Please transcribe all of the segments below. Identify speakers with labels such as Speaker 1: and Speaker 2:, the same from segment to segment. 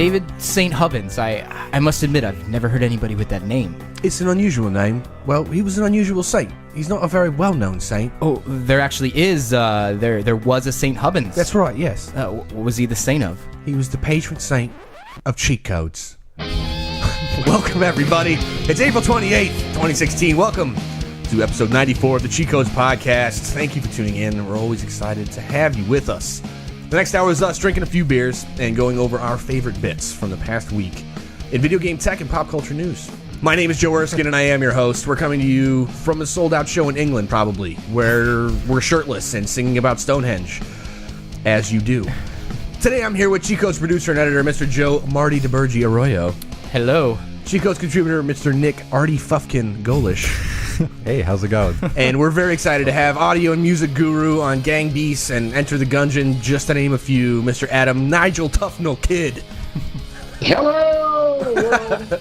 Speaker 1: David St. Hubbins. I must admit, I've never heard anybody with that name.
Speaker 2: It's an unusual name. Well, he was an unusual saint. He's not a very well-known saint.
Speaker 1: Oh, there actually is. There was a St. Hubbins.
Speaker 2: That's right, yes.
Speaker 1: What was he the saint of?
Speaker 2: He was the patron saint of cheat codes. Welcome, everybody. It's April 28th, 2016. Welcome to episode 94 of the Cheat Codes Podcast. Thank you for tuning in, and we're always excited to have you with us. The next hour is us drinking a few beers and going over our favorite bits from the past week in video game tech and pop culture news. My name is Joe Erskine, and I am your host. We're coming to you from a sold-out show in England, probably, where we're shirtless and singing about Stonehenge, as you do. Today I'm here with Cheat Codes producer and editor, Mr. Joe Marty DiBurgi Arroyo.
Speaker 1: Hello.
Speaker 2: Cheat Codes contributor, Mr. Nick Artie Fufkin Golish.
Speaker 3: Hey, how's it going?
Speaker 2: And we're very excited to have audio and music guru on Gang Beasts and Enter the Gungeon, just to name a few, Mr. Adam Nigel Tufnell Kid.
Speaker 4: Hello, world.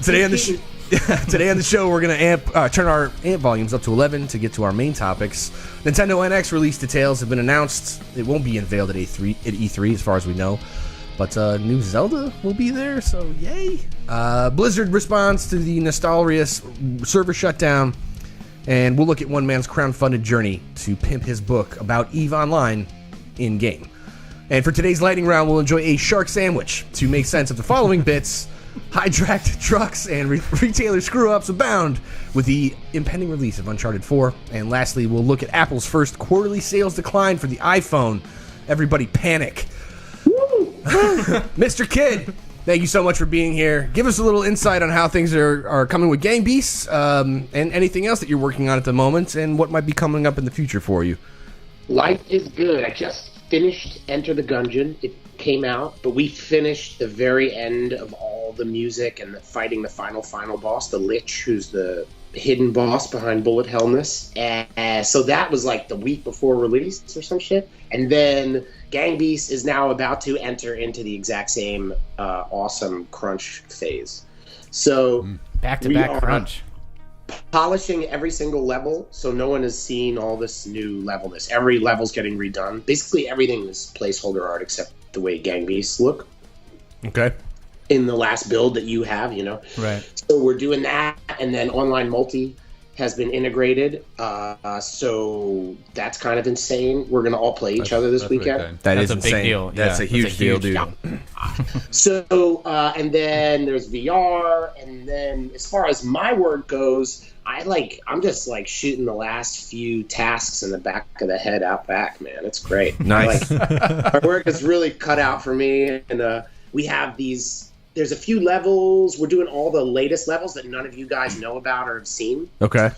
Speaker 2: Today on the show, we're going to turn our amp volumes up to 11 to get to our main topics. Nintendo NX release details have been announced. It won't be unveiled at E3 as far as we know. But new Zelda will be there, so yay. Blizzard responds to the Nostalrius server shutdown. And we'll look at one man's crowdfunded journey to pimp his book about EVE Online in-game. And for today's lightning round, we'll enjoy a shark sandwich to make sense of the following bits. Hijacked trucks and retailer screw-ups abound with the impending release of Uncharted 4. And lastly, we'll look at Apple's first quarterly sales decline for the iPhone. Everybody panic. Mr. Kidd, thank you so much for being here. Give us a little insight on how things are coming with Gang Beasts and anything else that you're working on at the moment and what might be coming up in the future for you.
Speaker 4: Life is good. I just finished Enter the Gungeon. It came out, but we finished the very end of all the music and fighting the final boss, the Lich, who's the hidden boss behind Bullet Hellness. And so that was like the week before release or some shit. And then Gang Beasts is now about to enter into the exact same awesome crunch phase. So
Speaker 1: back-to-back crunch.
Speaker 4: Polishing every single level, so no one has seen all this new levelness. Every level's getting redone. Basically everything is placeholder art except the way Gang Beasts look.
Speaker 2: Okay.
Speaker 4: In the last build that you have, you know.
Speaker 1: Right.
Speaker 4: So we're doing that, and then online multi has been integrated. So that's kind of insane. We're going to all play each other this weekend.
Speaker 2: That's
Speaker 1: a
Speaker 2: insane.
Speaker 1: big deal.
Speaker 2: That's a huge deal, dude.
Speaker 4: So, and then there's VR, and then as far as my work goes, I'm just like shooting the last few tasks in the back of the head out back, man. It's great.
Speaker 2: Nice.
Speaker 4: My work is really cut out for me, and we have these. There's a few levels. We're doing all the latest levels that none of you guys know about or have seen.
Speaker 2: Okay.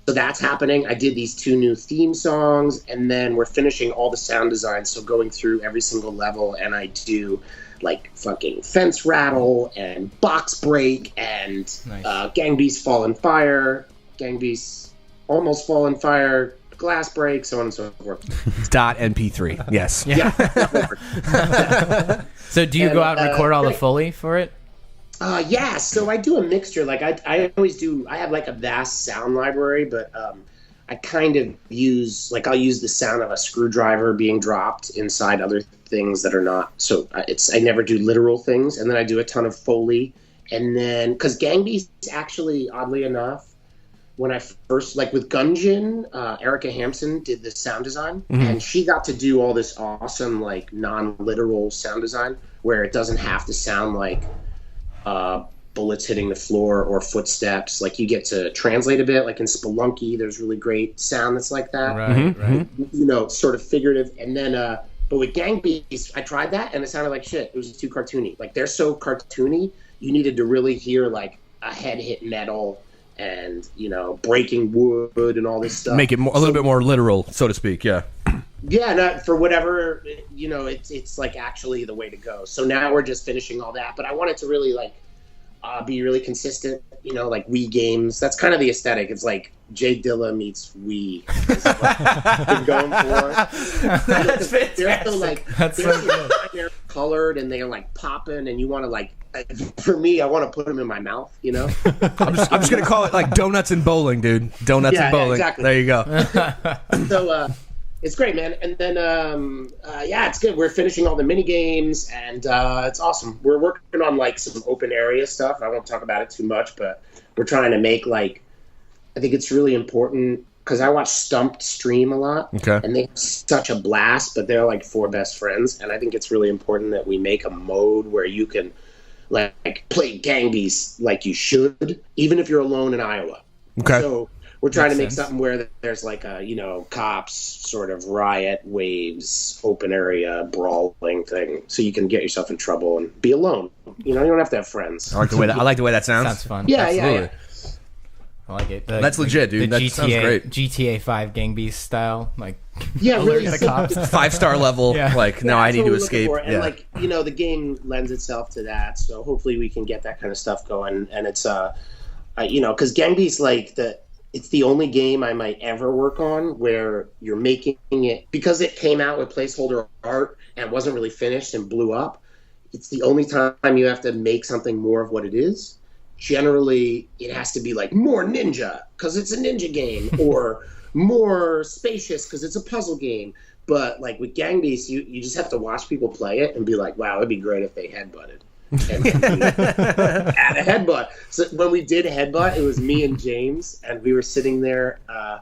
Speaker 4: So that's happening. I did these 2 new theme songs, and then we're finishing all the sound design. So going through every single level, and I do like fucking fence rattle and box break and
Speaker 1: Nice.
Speaker 4: Gang Beasts fall in fire, Gang Beasts almost fall in fire, glass break, so on and so forth.
Speaker 2: .mp3. Yes.
Speaker 4: Yeah.
Speaker 1: So do you go out and record all the Foley for it?
Speaker 4: Yeah, so I do a mixture. Like I always do. I have like a vast sound library, but I kind of use I'll use the sound of a screwdriver being dropped inside other things that are not. So I never do literal things, and then I do a ton of Foley, and then because Gang Beasts actually, oddly enough, when I first with Gungeon, Erica Hampson did the sound design, and she got to do all this awesome non-literal sound design where it doesn't have to sound like bullets hitting the floor or footsteps. Like you get to translate a bit. Like in Spelunky, there's really great sound that's like that.
Speaker 1: Right.
Speaker 4: You know, sort of figurative. And then, but with Gang Beasts, I tried that and it sounded like shit. It was too cartoony. Like they're so cartoony, you needed to really hear like a head hit metal and, you know, breaking wood and all this stuff.
Speaker 2: Make it a little bit more literal, so to speak, yeah.
Speaker 4: Yeah, not for whatever, you know, it's like actually the way to go. So now we're just finishing all that. But I want it to really be really consistent, you know, like Wii games. That's kind of the aesthetic. It's like Jay Dilla meets Wii. Is what I'm going for.
Speaker 1: That's fantastic.
Speaker 4: They're so colored and they're like popping, and you want to for me, I want to put them in my mouth, you know.
Speaker 2: I'm just gonna call it like donuts and bowling, dude. Donuts and bowling.
Speaker 4: Exactly.
Speaker 2: There you go.
Speaker 4: So It's great, man. And then, yeah, it's good. We're finishing all the mini games, and it's awesome. We're working on like some open area stuff. I won't talk about it too much, but we're trying to make like, I think it's really important because I watch Stumped stream a lot, and they have such a blast. But they're like 4 best friends, and I think it's really important that we make a mode where you can like play Gang Beasts like you should, even if you're alone in Iowa.
Speaker 2: Okay.
Speaker 4: So we're trying to make something where there's like a, cops sort of riot, waves, open area, brawling thing. So you can get yourself in trouble and be alone. You don't have to have friends.
Speaker 2: I like the way that sounds.
Speaker 1: Sounds fun.
Speaker 4: Yeah,
Speaker 2: Absolutely.
Speaker 4: yeah.
Speaker 1: I like it.
Speaker 2: That's legit, dude. That sounds great.
Speaker 1: GTA 5 Gang Beast style. Like,
Speaker 4: Yeah, really.
Speaker 1: the cops.
Speaker 2: 5-star level.
Speaker 1: Yeah.
Speaker 2: Like, now I need to escape.
Speaker 4: And like, the game lends itself to that. So hopefully we can get that kind of stuff going. And it's, because Gang Beasts, like, it's the only game I might ever work on where you're making it, because it came out with placeholder art and wasn't really finished and blew up. It's the only time you have to make something more of what it is. Generally, it has to be like more ninja because it's a ninja game, or more spacious because it's a puzzle game. But like with Gang Beasts, you just have to watch people play it and be like, wow, it'd be great if they headbutted. And add a headbutt. So when we did headbutt, it was me and James, and we were sitting there. I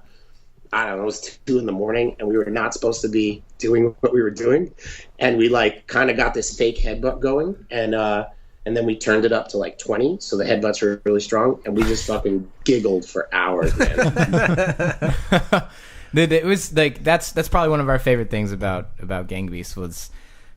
Speaker 4: don't know, it was 2 a.m, and we were not supposed to be doing what we were doing, and we like kind of got this fake headbutt going, and then we turned it up to like 20, so the headbutts were really strong, and we just fucking giggled for hours, man.
Speaker 1: It was like that's probably one of our favorite things about Gang Beasts was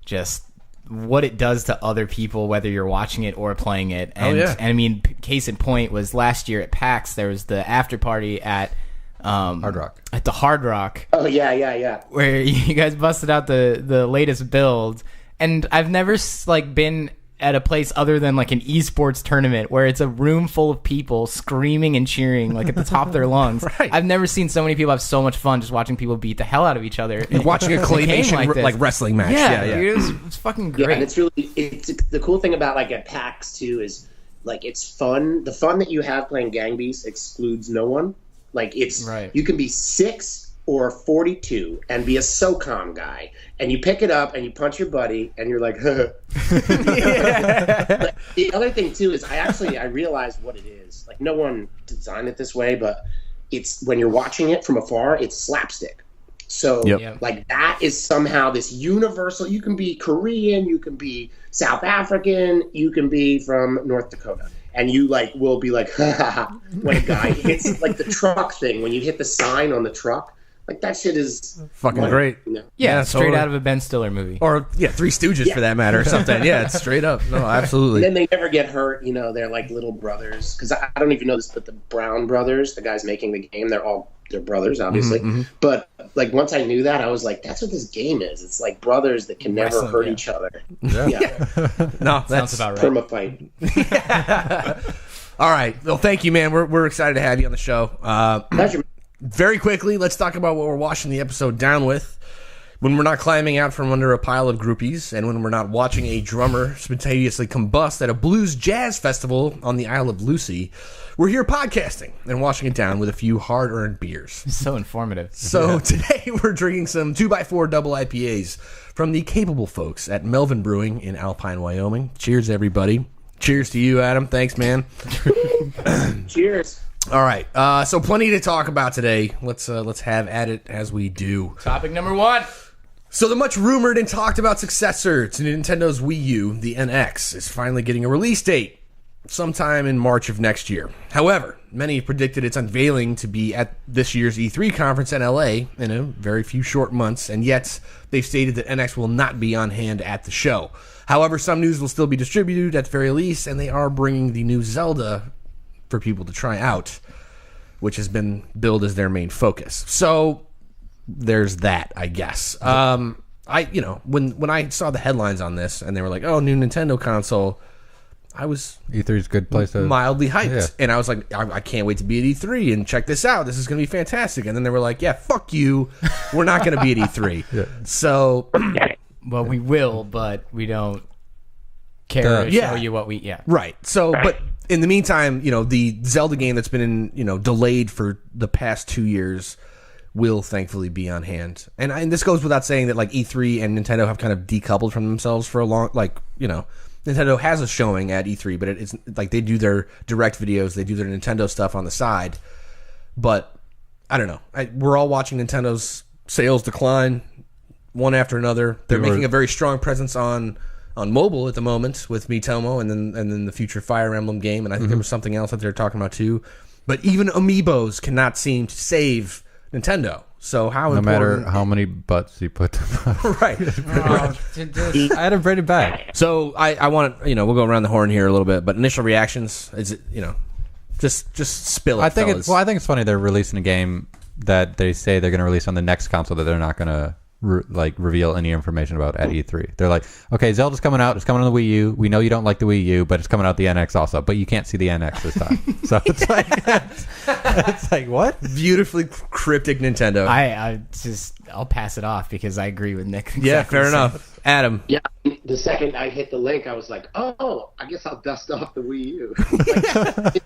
Speaker 1: just what it does to other people, whether you're watching it or playing it. And, and I mean, case in point was last year at PAX, there was the after party at
Speaker 3: Hard Rock.
Speaker 1: At the Hard Rock.
Speaker 4: Oh yeah.
Speaker 1: Where you guys busted out the latest build, and I've never like been at a place other than like an esports tournament where it's a room full of people screaming and cheering like at the top of their lungs.
Speaker 2: Right.
Speaker 1: I've never seen so many people have so much fun just watching people beat the hell out of each other.
Speaker 2: You're watching a claymation like wrestling match.
Speaker 1: Yeah. Dude, it's fucking great.
Speaker 4: Yeah, and it's the cool thing about like at PAX too is like it's fun. The fun that you have playing Gang Beasts excludes no one. Like it's you can be 6 or 42 and be a SOCOM guy, and you pick it up and you punch your buddy and you're like, But the other thing too is I realized what it is. Like no one designed it this way, but it's when you're watching it from afar, it's slapstick. So like that is somehow this universal. You can be Korean, you can be South African, you can be from North Dakota. And you like will be like, when a guy hits like the truck thing, when you hit the sign on the truck, like that shit is
Speaker 2: fucking great.
Speaker 1: Yeah, straight out of a Ben Stiller movie.
Speaker 2: Or Three Stooges for that matter, or something. Yeah, it's straight up. No, absolutely.
Speaker 4: And then they never get hurt. They're like little brothers. Because I don't even know this, but the Brown brothers, the guys making the game, they're brothers, obviously. Mm-hmm. But like once I knew that, I was like, that's what this game is. It's like brothers that can never hurt each other. Yeah.
Speaker 2: No,
Speaker 1: sounds about right.
Speaker 4: Perma fight.
Speaker 2: All right. Well, thank you, man. We're excited to have you on the show.
Speaker 4: Pleasure.
Speaker 2: Very quickly, let's talk about what we're washing the episode down with. When we're not climbing out from under a pile of groupies, and when we're not watching a drummer spontaneously combust at a blues jazz festival on the Isle of Lucy, we're here podcasting and washing it down with a few hard-earned beers.
Speaker 1: So informative.
Speaker 2: So today we're drinking some 2x4 double IPAs from the capable folks at Melvin Brewing in Alpine, Wyoming. Cheers, everybody. Cheers to you, Adam. Thanks, man.
Speaker 4: Cheers.
Speaker 2: All right, so plenty to talk about today. Let's have at it as we do.
Speaker 1: Topic number 1.
Speaker 2: So the much rumored and talked about successor to Nintendo's Wii U, the NX, is finally getting a release date sometime in March of next year. However, many predicted its unveiling to be at this year's E3 conference in LA in a very few short months, and yet they've stated that NX will not be on hand at the show. However, some news will still be distributed at the very least, and they are bringing the new Zelda for people to try out, which has been billed as their main focus. So there's that, I guess. When I saw the headlines on this and they were like, "Oh, new Nintendo console," I was
Speaker 3: E3's a good place to
Speaker 2: mildly hyped,
Speaker 3: yeah.
Speaker 2: And I was like, I can't wait to be at E3 and check this out. This is going to be fantastic. And then they were like, "Yeah, fuck you. We're not going to be at E3."
Speaker 3: Yeah.
Speaker 2: So,
Speaker 1: well, we will, but we don't care to show you what we
Speaker 2: right. So, but in the meantime, the Zelda game that's been delayed for the past 2 years will thankfully be on hand. And this goes without saying that like E3 and Nintendo have kind of decoupled from themselves for a long, like, you know, Nintendo has a showing at E3, but it's like they do their direct videos, they do their Nintendo stuff on the side. But I don't know. We're all watching Nintendo's sales decline one after another. They're making a very strong presence on mobile at the moment with Miitomo and then the future Fire Emblem game, and I think there was something else that they're talking about too. But even amiibos cannot seem to save Nintendo. So how
Speaker 3: no matter how many butts you put them on.
Speaker 2: Right.
Speaker 3: I had to bring it back.
Speaker 2: So I want, you know, we'll go around the horn here a little bit, but initial reactions, is it, you know, just spill it,
Speaker 3: I think
Speaker 2: fellas.
Speaker 3: I think it's funny they're releasing a game that they say they're going to release on the next console that they're not going to reveal any information about at E3. They're like, okay, Zelda's coming out. It's coming on the Wii U. We know you don't like the Wii U, but it's coming out the NX also. But you can't see the NX this time. So it's like, it's like what?
Speaker 2: Beautifully cryptic Nintendo.
Speaker 1: I'll pass it off because I agree with Nick. Exactly
Speaker 2: yeah, fair enough. Adam.
Speaker 4: Yeah, the second I hit the link, I was like, oh, I guess I'll dust off the Wii U.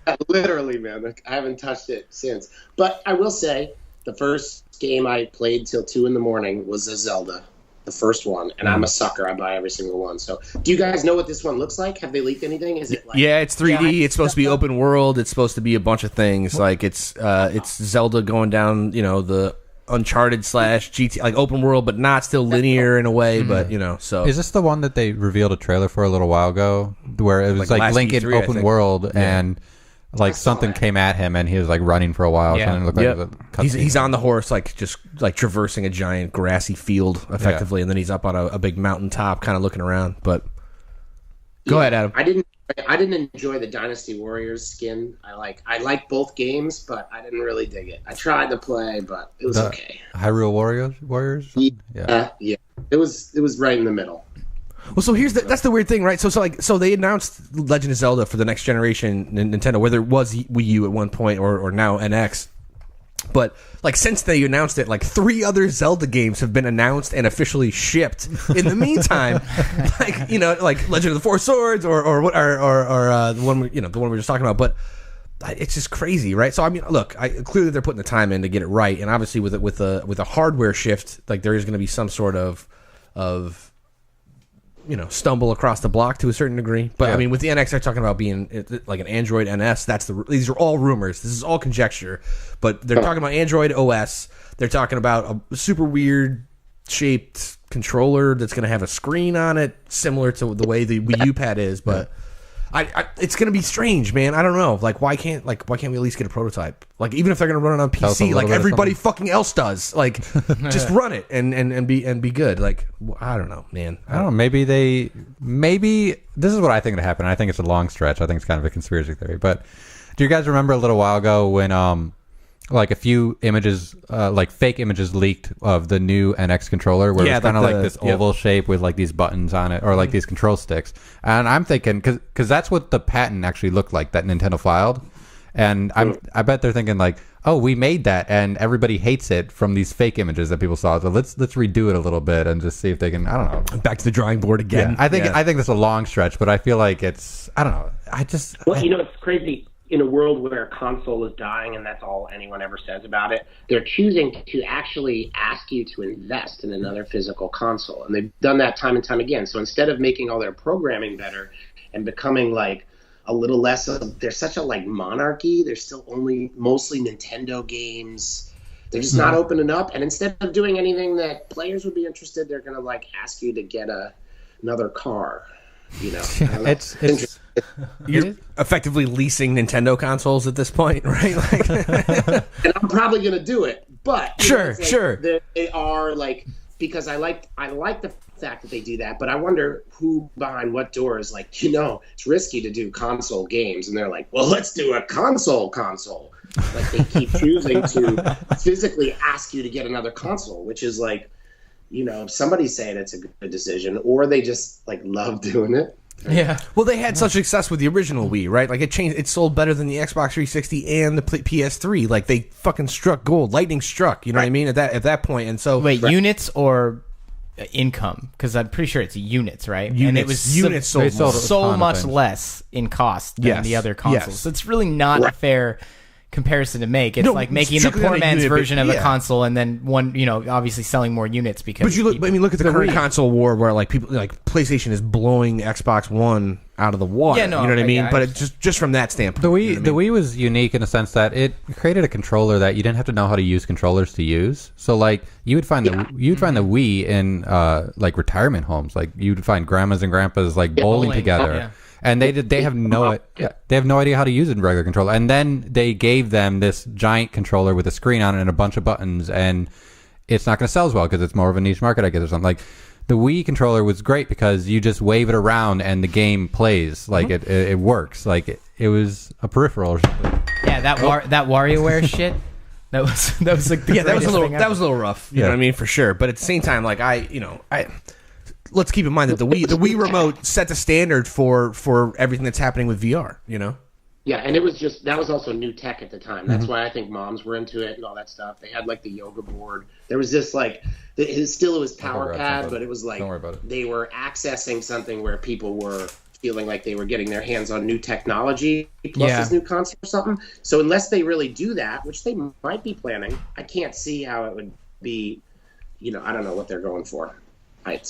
Speaker 4: Yeah, literally, man. Like, I haven't touched it since. But I will say, the first game I played till 2 a.m. was a Zelda, the first one, and I'm a sucker. I buy every single one. So, do you guys know what this one looks like? Have they leaked anything? Is it like?
Speaker 2: Yeah, it's 3D. It's supposed to be open world. It's supposed to be a bunch of things. Like it's Zelda going down, you know, the Uncharted / GT, like open world, but not still linear in a way. But you know, so
Speaker 3: is this the one that they revealed a trailer for a little while ago, where it was like Link in
Speaker 2: E3,
Speaker 3: open world and. Like something came at him and he was like running for a while.
Speaker 1: Yeah.
Speaker 3: Something looked like
Speaker 2: he's on the horse, like just like traversing a giant grassy field effectively, and then he's up on a big mountain top, kind of looking around. But go ahead, Adam.
Speaker 4: I didn't enjoy the Dynasty Warriors skin. I like both games, but I didn't really dig it. I tried to play, but it was okay.
Speaker 3: Hyrule Warriors.
Speaker 4: Yeah. It was right in the middle.
Speaker 2: Well, so that's the weird thing, right? So they announced Legend of Zelda for the next generation Nintendo, whether it was Wii U at one point or now NX. But like since they announced it, like 3 other Zelda games have been announced and officially shipped. In the meantime, like, you know, like Legend of the Four Swords or the one we were just talking about. But it's just crazy, right? So I mean, look, clearly they're putting the time in to get it right, and obviously with a hardware shift, like there is going to be some sort of you know, stumble across the block to a certain degree. But I mean, with the NX, they're talking about being like an Android NS. These are all rumors. This is all conjecture. But they're talking about Android OS. They're talking about a super weird shaped controller that's going to have a screen on it, similar to the way the Wii U pad is. But it's going to be strange, man. I don't know. Like, why can't we at least get a prototype? Like, even if they're going to run it on PC, like everybody fucking else does, like, just run it and be good. Like, I don't know, man.
Speaker 3: I don't know. Maybe this is what I think would happen. I think it's a long stretch. I think it's kind of a conspiracy theory. But do you guys remember a little while ago when like a few images, like fake images leaked of the new NX controller, where it's kind of like this oval shape with like these buttons on it, or like these control sticks. And I'm thinking, because that's what the patent actually looked like that Nintendo filed. And I bet they're thinking like, oh, we made that, and everybody hates it from these fake images that people saw. So let's redo it a little bit and just see if they can. I don't know.
Speaker 2: Back to the drawing board again.
Speaker 3: Yeah, I think that's a long stretch, but I feel like it's. I don't know.
Speaker 4: Well, you know, it's crazy. In a world where a console is dying and that's all anyone ever says about it, they're choosing to actually ask you to invest in another physical console. And they've done that time and time again. So instead of making all their programming better and becoming like a little less of, there's such a like monarchy, there's still only mostly Nintendo games. They're just not opening up. And instead of doing anything that players would be interested, they're going to like ask you to get another car. You know,
Speaker 2: it's you're effectively leasing Nintendo consoles at this point, right? Like,
Speaker 4: and I'm probably gonna do it, but
Speaker 2: sure.
Speaker 4: They are like, because I like the fact that they do that, but I wonder who behind what doors. Like, you know, it's risky to do console games, and they're like, well, let's do a console. Like they keep choosing to physically ask you to get another console, which is like, you know, somebody's saying it's a good decision, or they just like love doing it.
Speaker 1: Yeah.
Speaker 2: Well, they had such success with the original Wii, right? Like it sold better than the Xbox 360 and the PS3. Like they fucking struck gold. Lightning struck. You know what I mean? At that point, and so
Speaker 1: wait, units or income? Because I'm pretty sure it's units, right?
Speaker 2: Units.
Speaker 1: And it was
Speaker 2: units
Speaker 1: sold
Speaker 2: so
Speaker 1: much less in cost than the other consoles.
Speaker 2: Yes.
Speaker 1: So it's really not a fair comparison to make. It's like making the poor man's version of a console, and then one, obviously selling more units because.
Speaker 2: But look at the current console war, where like people like PlayStation is blowing Xbox One out of the water.
Speaker 1: Yeah, no,
Speaker 2: you know what I mean.
Speaker 1: Yeah,
Speaker 2: but it just from that standpoint,
Speaker 3: the Wii was unique in a sense that it created a controller that you didn't have to know how to use controllers to use. So like you would find the Wii in like retirement homes. Like you'd find grandmas and grandpas like bowling together.
Speaker 1: Yeah.
Speaker 3: And they have no idea how to use it in regular controller. And then they gave them this giant controller with a screen on it and a bunch of buttons, and it's not going to sell as well because it's more of a niche market, I guess, or something. Like the Wii controller was great because you just wave it around and the game plays. Like it works. Like it was a peripheral or something.
Speaker 1: Yeah, that WarioWare shit. That was like
Speaker 2: that was a little rough. You know what I mean, for sure. But at the same time, like let's keep in mind that the Wii remote set the standard for everything that's happening with VR,
Speaker 4: Yeah, and that was also new tech at the time. That's why I think moms were into it and all that stuff. They had like the yoga board. There was this like, it was power pad, but it was like they were accessing something where people were feeling like they were getting their hands on new technology plus this new console or something. So unless they really do that, which they might be planning, I can't see how it would be, I don't know what they're going for.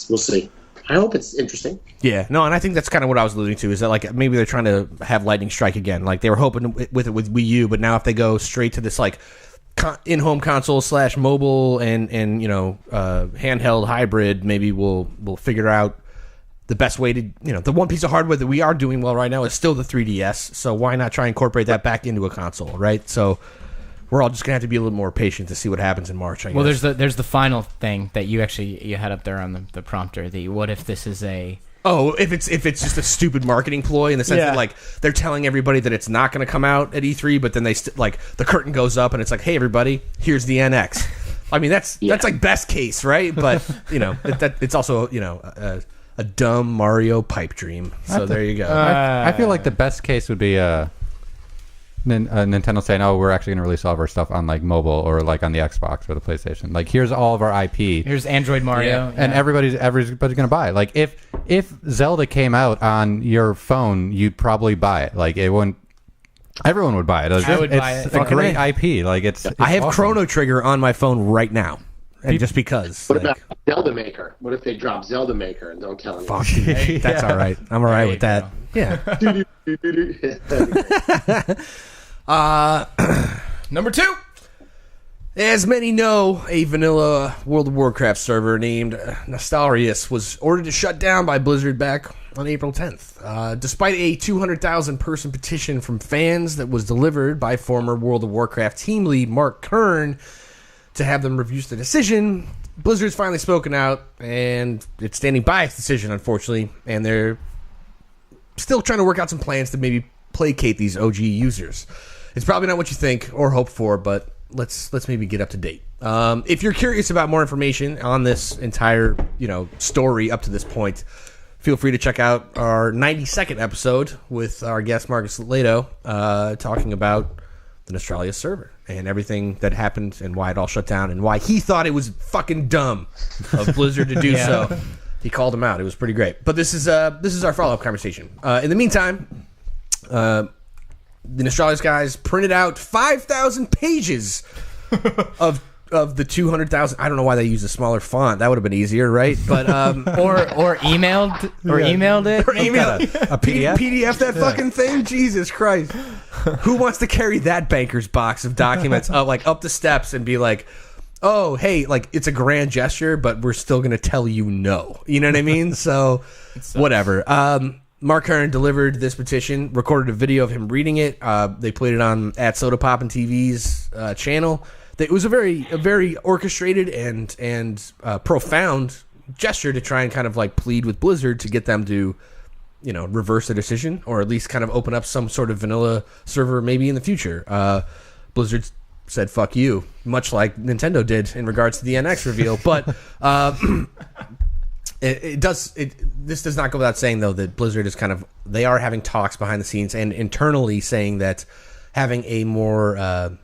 Speaker 4: We'll see. I hope it's interesting.
Speaker 2: Yeah, no, and I think that's kind of what I was alluding to, is that like maybe they're trying to have lightning strike again. Like they were hoping with Wii U, but now if they go straight to this like in-home console / mobile and handheld hybrid, maybe we'll figure out the best way to, the one piece of hardware that we are doing well right now is still the 3DS. So why not try and incorporate that back into a console, right? So we're all just gonna have to be a little more patient to see what happens in March, I guess.
Speaker 1: Well, there's the final thing that you had up there on the prompter. The what if this is a
Speaker 2: if it's just a stupid marketing ploy in the sense that like they're telling everybody that it's not going to come out at E3, but then they like the curtain goes up and it's like, hey everybody, here's the NX. I mean that's like best case, right? But it's also a dumb Mario pipe dream. So there you go.
Speaker 3: I feel like the best case would be Nintendo saying, "Oh, we're actually going to release all of our stuff on like mobile or like on the Xbox or the PlayStation. Like, here's all of our IP.
Speaker 1: Here's Android Mario,
Speaker 3: and everybody's going to buy it. Like, if Zelda came out on your phone, you'd probably buy it. Like, it wouldn't. Everyone would buy it.
Speaker 1: I would buy it.
Speaker 3: It's a great IP. Like, it's
Speaker 2: I have
Speaker 3: awesome.
Speaker 2: Chrono Trigger on my phone right now, and just because.
Speaker 4: What about Zelda Maker? What if they drop Zelda Maker and don't tell anyone?
Speaker 2: Fuck, that's all right. I'm all right with that. Yeah.
Speaker 1: Number 2.
Speaker 2: As many know, a vanilla World of Warcraft server named Nostalrius was ordered to shut down by Blizzard back on April 10th. Despite a 200,000 person petition from fans that was delivered by former World of Warcraft team lead Mark Kern to have them review the decision, Blizzard's finally spoken out, and it's standing by its decision, unfortunately, and they're still trying to work out some plans to maybe placate these OG users. It's probably not what you think or hope for, but let's maybe get up to date. If you're curious about more information on this entire story up to this point, feel free to check out our 92nd episode with our guest Marcus Lato, talking about the Nostalrius server and everything that happened and why it all shut down and why he thought it was fucking dumb of Blizzard to do so. He called him out. It was pretty great. But this is our follow-up conversation. In the meantime, the Nostalrius guys printed out 5,000 pages of the 200,000. I don't know why they used a smaller font. That would have been easier, right? But
Speaker 1: or emailed it.
Speaker 2: Or emailed
Speaker 3: a PDF.
Speaker 2: PDF that fucking thing. Jesus Christ! Who wants to carry that banker's box of documents up the steps and be like, oh, hey, like it's a grand gesture, but we're still gonna tell you no. You know what I mean? So whatever. Mark Kern delivered this petition, recorded a video of him reading it. They played it on at Soda Pop and TV's channel. It was a very orchestrated and profound gesture to try and kind of like plead with Blizzard to get them to, reverse the decision or at least kind of open up some sort of vanilla server maybe in the future. Blizzard said "fuck you," much like Nintendo did in regards to the NX reveal, but. This does not go without saying, though, that Blizzard is they are having talks behind the scenes and internally saying that having a more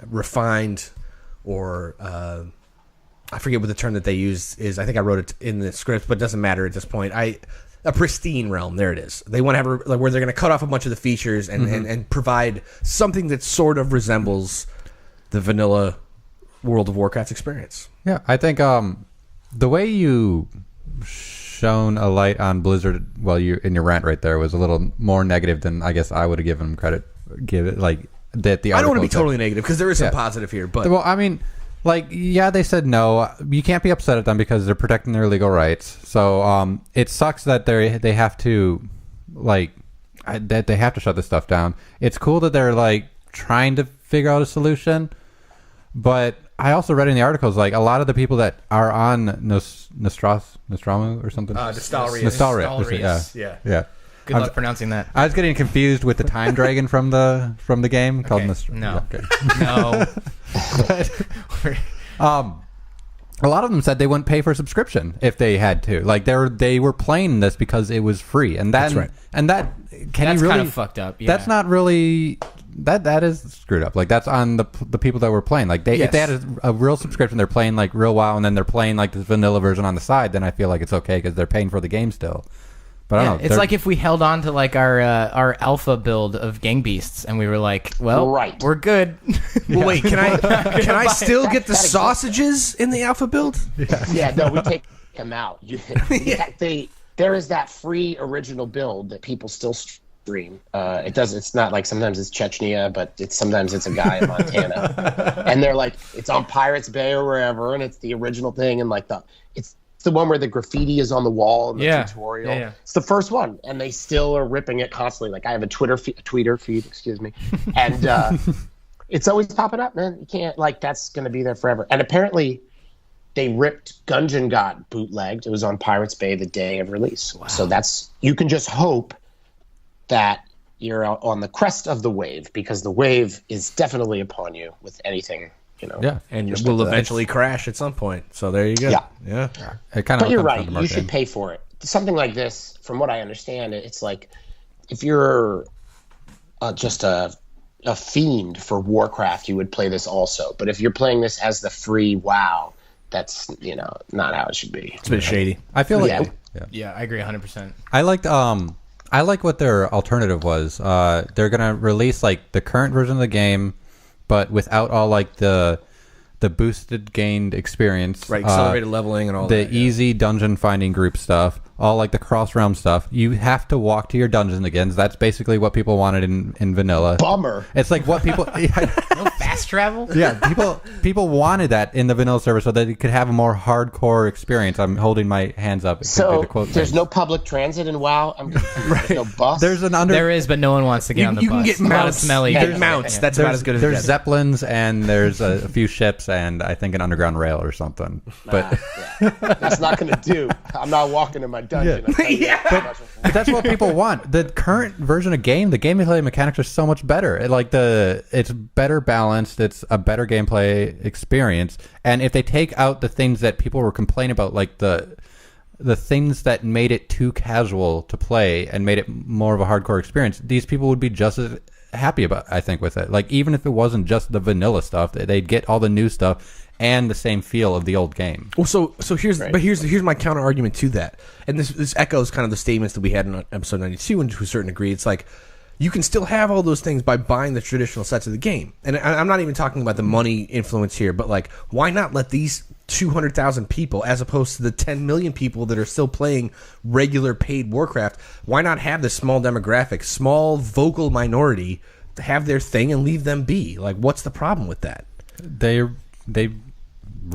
Speaker 2: refined or I forget what the term that they use is. I think I wrote it in the script, but it doesn't matter at this point. a pristine realm. There it is. They want to have where they're going to cut off a bunch of the features and provide something that sort of resembles the vanilla World of Warcraft experience.
Speaker 3: Yeah, I think the way you shone a light on Blizzard, you in your rant right there, was a little more negative than I guess I would have given them credit. Give it like that. The
Speaker 2: I don't want to be totally negative because there is some positive here, but
Speaker 3: I mean, they said no. You can't be upset at them because they're protecting their legal rights. So it sucks that they have to that they have to shut this stuff down. It's cool that they're trying to figure out a solution, but I also read in the articles a lot of the people that are on Nostramu or something.
Speaker 2: Nostalrius.
Speaker 3: Yeah.
Speaker 1: Good luck pronouncing that.
Speaker 3: I was getting confused with the time dragon from the game called Nostramu.
Speaker 1: No.
Speaker 3: Yeah, okay.
Speaker 1: No.
Speaker 3: But, a lot of them said they wouldn't pay for a subscription if they had to. They were playing this because it was free, and that's right. And that's
Speaker 1: kind of fucked up. Yeah.
Speaker 3: That's not really. That is screwed up. That's on the people that were playing. If they had a real subscription, they're playing real WoW, and then they're playing the vanilla version on the side. Then I feel like it's okay because they're paying for the game still. But I don't know.
Speaker 1: It's like if we held on to our alpha build of Gang Beasts, and we were we're good.
Speaker 2: Well, wait, can I still get the sausages in the alpha build?
Speaker 4: Yeah, no, we take them out. There is that free original build that people still stream. It's not like sometimes it's Chechnya, but sometimes it's a guy in Montana, and they're it's on Pirates Bay or wherever, and it's the original thing, and it's the one where the graffiti is on the wall in the tutorial. Yeah. It's the first one, and they still are ripping it constantly. I have a Twitter feed, excuse me, and it's always popping up, man. You can't that's going to be there forever. And apparently, they ripped Gungeon God bootlegged. It was on Pirates Bay the day of release. Wow. So you can just hope that you're on the crest of the wave, because the wave is definitely upon you with anything.
Speaker 2: Yeah, and it will eventually crash at some point. So there you go. Yeah.
Speaker 4: But you're right. You should pay for it. Something like this, from what I understand, it's if you're just a fiend for Warcraft, you would play this also. But if you're playing this as the free WoW, that's not how it should be.
Speaker 2: It's a bit shady.
Speaker 3: I feel
Speaker 1: Yeah, I agree 100%.
Speaker 3: I like what their alternative was. They're gonna release the current version of the game, but without all the boosted gained experience,
Speaker 2: right? Accelerated leveling and all
Speaker 3: the easy dungeon finding group stuff, all the cross realm stuff. You have to walk to your dungeon again. That's basically what people wanted in vanilla.
Speaker 4: Bummer.
Speaker 3: It's what people.
Speaker 1: No fast travel.
Speaker 3: Yeah, people wanted that in the vanilla server so that they could have a more hardcore experience. I'm holding my hands up.
Speaker 4: So there's no public transit in WoW. There's no bus.
Speaker 1: There is, but no one wants to get on the bus.
Speaker 2: You can get mounts.
Speaker 1: Smelly.
Speaker 2: There's mounts. That's about as good as
Speaker 3: there's zeppelins, and there's a few ships, and I think an underground rail or something. But
Speaker 4: that's not going to do. I'm not walking in my dungeon.
Speaker 3: But that's what people want. The current version of game, the gameplay mechanics are so much better. It's better balanced. It's a better gameplay experience. And if they take out the things that people were complaining about, the things that made it too casual to play and made it more of a hardcore experience, these people would be just as happy about, I think, with it. Even if it wasn't just the vanilla stuff, they'd get all the new stuff and the same feel of the old game.
Speaker 2: Well, so here's my counter argument to that, and this echoes kind of the statements that we had in episode 92, and to a certain degree, it's you can still have all those things by buying the traditional sets of the game, and I'm not even talking about the money influence here, but why not let these 200,000 people, as opposed to the 10 million people that are still playing regular paid Warcraft, why not have this small demographic, small vocal minority, to have their thing and leave them be? What's the problem with that?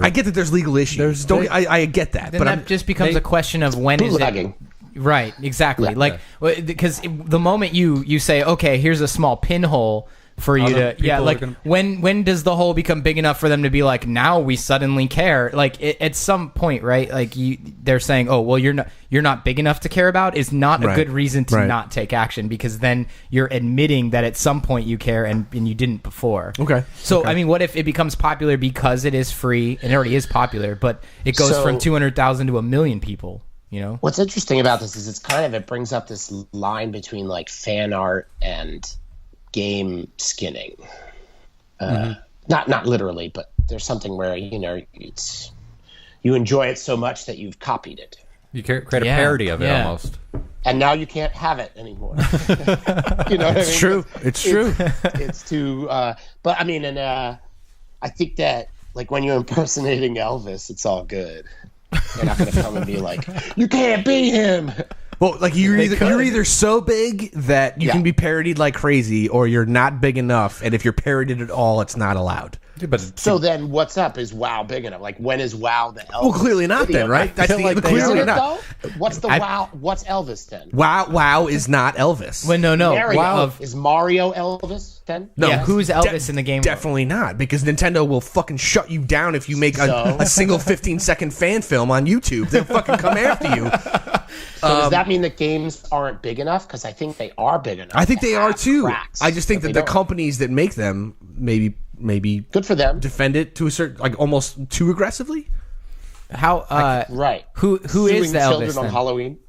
Speaker 2: I get that there's legal issues. I get that.
Speaker 1: Then
Speaker 2: But
Speaker 1: that just becomes a question of when is it... Right, exactly.
Speaker 4: Yeah.
Speaker 1: Because the moment you say, okay, here's a small pinhole for you to... when does the hole become big enough for them to be now we suddenly care? At some point, right? They're saying, oh, well, you're not big enough to care about is not a good reason to not take action, because then you're admitting that at some point you care and you didn't before.
Speaker 2: Okay.
Speaker 1: So, I mean, what if it becomes popular because it is free, and it already is popular, but it goes from 200,000 to 1 million people?
Speaker 4: What's interesting about this is it brings up this line between fan art and game skinning. Not literally, but there's something where you enjoy it so much that you've copied it.
Speaker 3: You create a parody of it almost.
Speaker 4: And now you can't have it anymore. You know what I mean?
Speaker 2: True. It's true.
Speaker 4: It's too. But I mean, and I think that like when you're impersonating Elvis, it's all good. They're not going to come and be like, "You can't be him."
Speaker 2: Well, like you're either so big that you can be parodied like crazy, or you're not big enough, and if you're parodied at all, it's not allowed.
Speaker 3: Yeah, but
Speaker 4: So then, what's up? Is WoW big enough? Like, when is WoW the Elvis?
Speaker 2: Well, clearly not
Speaker 4: video?
Speaker 2: then, right? That's
Speaker 3: like
Speaker 2: clearly
Speaker 4: Isn't it
Speaker 2: not.
Speaker 4: though? What's the WoW? What's Elvis then?
Speaker 2: WoW is not Elvis.
Speaker 1: Well, no.
Speaker 4: Mario.
Speaker 1: WoW.
Speaker 4: Is Mario Elvis then?
Speaker 2: No,
Speaker 1: Yeah, who's Elvis in the game?
Speaker 2: Definitely not, because Nintendo will fucking shut you down if you make a single 15-second fan film on YouTube. They'll fucking come after you.
Speaker 4: So does that mean that games aren't big enough? Because I think they are big enough.
Speaker 2: I think they are too.
Speaker 4: Cracks,
Speaker 2: I just think that
Speaker 4: but
Speaker 2: the
Speaker 4: they don't.
Speaker 2: companies that make them maybe
Speaker 4: Good for them.
Speaker 2: defend it to a certain, like almost too aggressively.
Speaker 1: How?
Speaker 4: Right.
Speaker 1: Who
Speaker 4: Suing
Speaker 1: is the
Speaker 4: children
Speaker 1: Elvis
Speaker 4: on
Speaker 1: then?
Speaker 4: Halloween?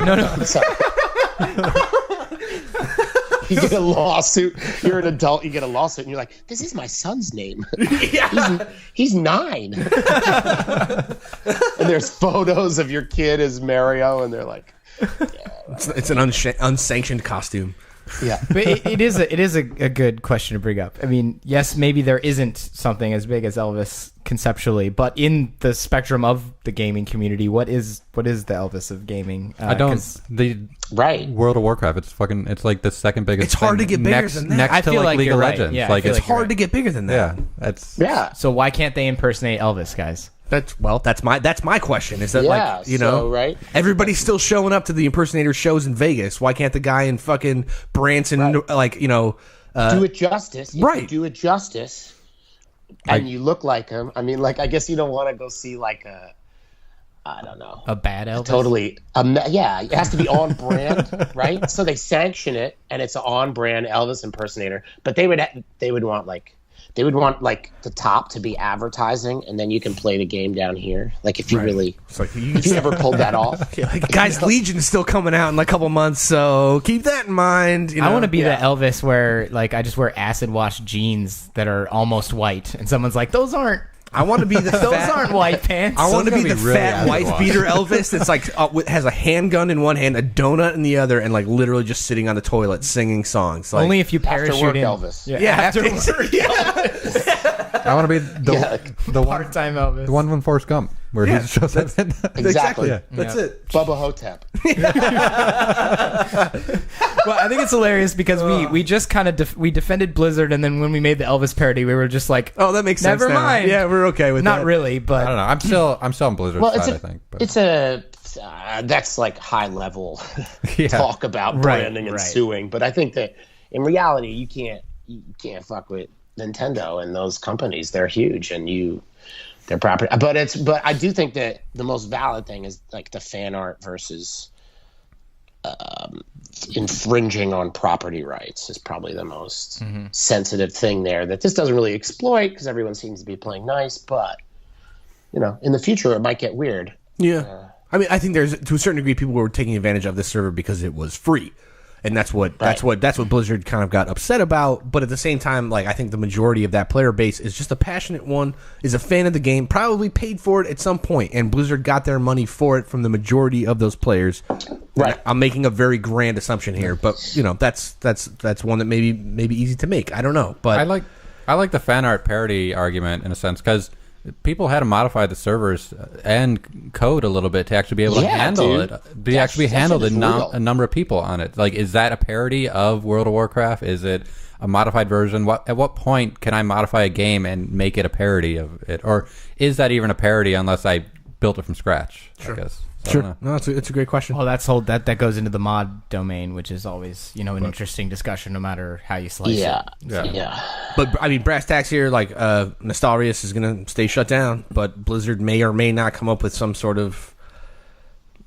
Speaker 1: No.
Speaker 4: Sorry. You get a lawsuit. You're an adult. You get a lawsuit, and you're like, "This is my son's name. He's 9." And there's photos of your kid as Mario, and they're like,
Speaker 2: It's an unsanctioned costume.
Speaker 4: "Yeah."
Speaker 1: But it is a good question to bring up. I mean, yes, maybe there isn't something as big as Elvis conceptually, but in the spectrum of the gaming community, what is the Elvis of gaming?
Speaker 3: I don't.
Speaker 1: 'Cause
Speaker 3: The
Speaker 4: Right.
Speaker 3: World of Warcraft. It's like the second biggest.
Speaker 2: It's hard
Speaker 3: thing
Speaker 2: to get bigger
Speaker 3: next,
Speaker 2: than that.
Speaker 3: Next
Speaker 1: I
Speaker 3: to
Speaker 1: feel
Speaker 3: like
Speaker 1: like
Speaker 3: League
Speaker 1: you're
Speaker 3: of
Speaker 1: right.
Speaker 3: Legends.
Speaker 1: Yeah, I
Speaker 3: like
Speaker 1: feel
Speaker 3: it's
Speaker 2: It's hard to get bigger than that.
Speaker 3: yeah. It's
Speaker 4: Yeah.
Speaker 1: So why can't they impersonate Elvis, guys?
Speaker 2: That's my question. Is that
Speaker 4: Yeah,
Speaker 2: like, you know,
Speaker 4: so, right?
Speaker 2: Everybody's still showing up to the impersonator shows in Vegas. Why can't the guy in fucking Branson, like, you know,
Speaker 4: Do it justice. You
Speaker 2: right.
Speaker 4: can do it justice. And you look like him. I mean, like, I guess you don't want to go see like I don't know.
Speaker 1: A bad Elvis?
Speaker 4: Totally. Yeah, it has to be on brand, right? So they sanction it, and it's an on brand Elvis impersonator. But they would want like the top to be advertising, and then you can play the game down here. Like if you really,
Speaker 2: it's like
Speaker 4: if you ever pulled that off.
Speaker 2: yeah, like, guys, Legion's still coming out in like a couple months, so keep that in mind. You know?
Speaker 1: I want to be the Elvis where like I just wear acid wash jeans that are almost white, and someone's like, "Those aren't
Speaker 2: I want to be the
Speaker 1: those
Speaker 2: fat,
Speaker 1: aren't white pants."
Speaker 2: I want to
Speaker 3: Someone's
Speaker 2: be
Speaker 3: gonna
Speaker 2: the
Speaker 3: be really
Speaker 2: fat
Speaker 3: acid
Speaker 2: wife
Speaker 3: washed.
Speaker 2: beater Elvis that's like has a handgun in one hand, a donut in the other, and like literally just sitting on the toilet singing songs. Like,
Speaker 1: Only if you
Speaker 4: After
Speaker 1: parachute
Speaker 4: work
Speaker 1: in.
Speaker 4: Elvis.
Speaker 1: Yeah,
Speaker 2: yeah,
Speaker 1: after
Speaker 3: I want to be the one
Speaker 1: part-time Elvis.
Speaker 3: the one from Forrest Gump where
Speaker 2: Yeah,
Speaker 3: he shows up. In,
Speaker 4: Exactly.
Speaker 3: Yeah.
Speaker 2: That's it.
Speaker 4: Bubba Hotep.
Speaker 1: Well, I think it's hilarious because we just kind of we defended Blizzard, and then when we made the Elvis parody, we were just like,
Speaker 2: Oh, that makes sense.
Speaker 1: Never
Speaker 2: now.
Speaker 1: mind.
Speaker 2: Yeah, we're okay with that.
Speaker 1: not really, but
Speaker 3: I don't know. I'm still on Blizzard's
Speaker 4: Well,
Speaker 3: side. I think. But.
Speaker 4: it's a that's like high level
Speaker 3: Yeah.
Speaker 4: talk about
Speaker 1: Right,
Speaker 4: branding and
Speaker 1: right.
Speaker 4: suing. But I think that in reality, you can't fuck with Nintendo and those companies. They're huge, and they're property. But I do think that the most valid thing is like the fan art versus infringing on property rights is probably the most sensitive thing there. That this doesn't really exploit because everyone seems to be playing nice, but you know, in the future it might get weird.
Speaker 2: Yeah. I mean, I think there's to a certain degree people were taking advantage of this server because it was free. And that's what Blizzard kind of got upset about, but at the same time, like I think the majority of that player base is just a passionate one, is a fan of the game, probably paid for it at some point, and Blizzard got their money for it from the majority of those players.
Speaker 4: Right.
Speaker 2: I'm making a very grand assumption here, but you know, that's one that maybe easy to make. I don't know, but
Speaker 3: I like the fan art parody argument in a sense because people had to modify the servers and code a little bit to actually be able to handle
Speaker 4: dude.
Speaker 3: it. To actually handle
Speaker 4: just real.
Speaker 3: a number of people on it. Like, is that a parody of World of Warcraft? Is it a modified version? At what point can I modify a game and make it a parody of it? Or is that even a parody unless I built it from scratch?
Speaker 2: Sure.
Speaker 3: I guess. So I
Speaker 2: sure.
Speaker 3: don't know.
Speaker 2: No, it's a great question.
Speaker 1: well, that goes into the mod domain, which is always an interesting discussion, no matter how you slice
Speaker 4: Yeah.
Speaker 1: it.
Speaker 4: Yeah.
Speaker 2: But I mean, brass tacks here, like Nostalrius is going to stay shut down, but Blizzard may or may not come up with some sort of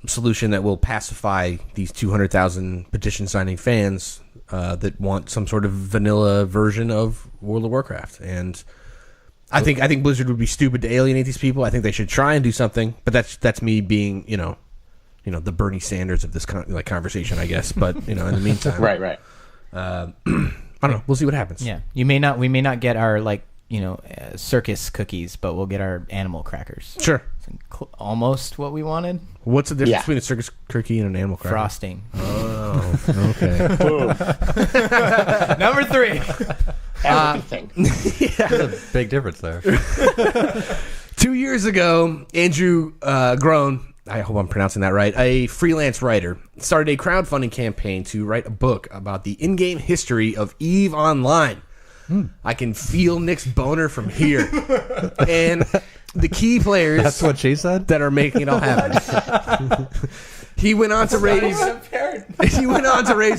Speaker 2: solution that will pacify these 200,000 petition signing fans that want some sort of vanilla version of World of Warcraft. And I think Blizzard would be stupid to alienate these people. I think they should try and do something, but that's me being the Bernie Sanders of this conversation, I guess. But in the meantime,
Speaker 4: Right.
Speaker 2: I don't know. We'll see what happens.
Speaker 1: Yeah, we may not get our like circus cookies, but we'll get our animal crackers.
Speaker 2: Sure.
Speaker 1: Almost what we wanted.
Speaker 2: What's the difference between a circus cookie and an animal cracker?
Speaker 1: Frosting.
Speaker 2: Oh, okay.
Speaker 1: Number 3.
Speaker 4: Everything.
Speaker 3: There's a big difference there.
Speaker 2: 2 years ago, Andrew Groen, I hope I'm pronouncing that right, a freelance writer, started a crowdfunding campaign to write a book about the in-game history of EVE Online. I can feel Nick's boner from here. And the key players...
Speaker 3: That's what she said?
Speaker 2: ...that are making it all happen. He went on to raise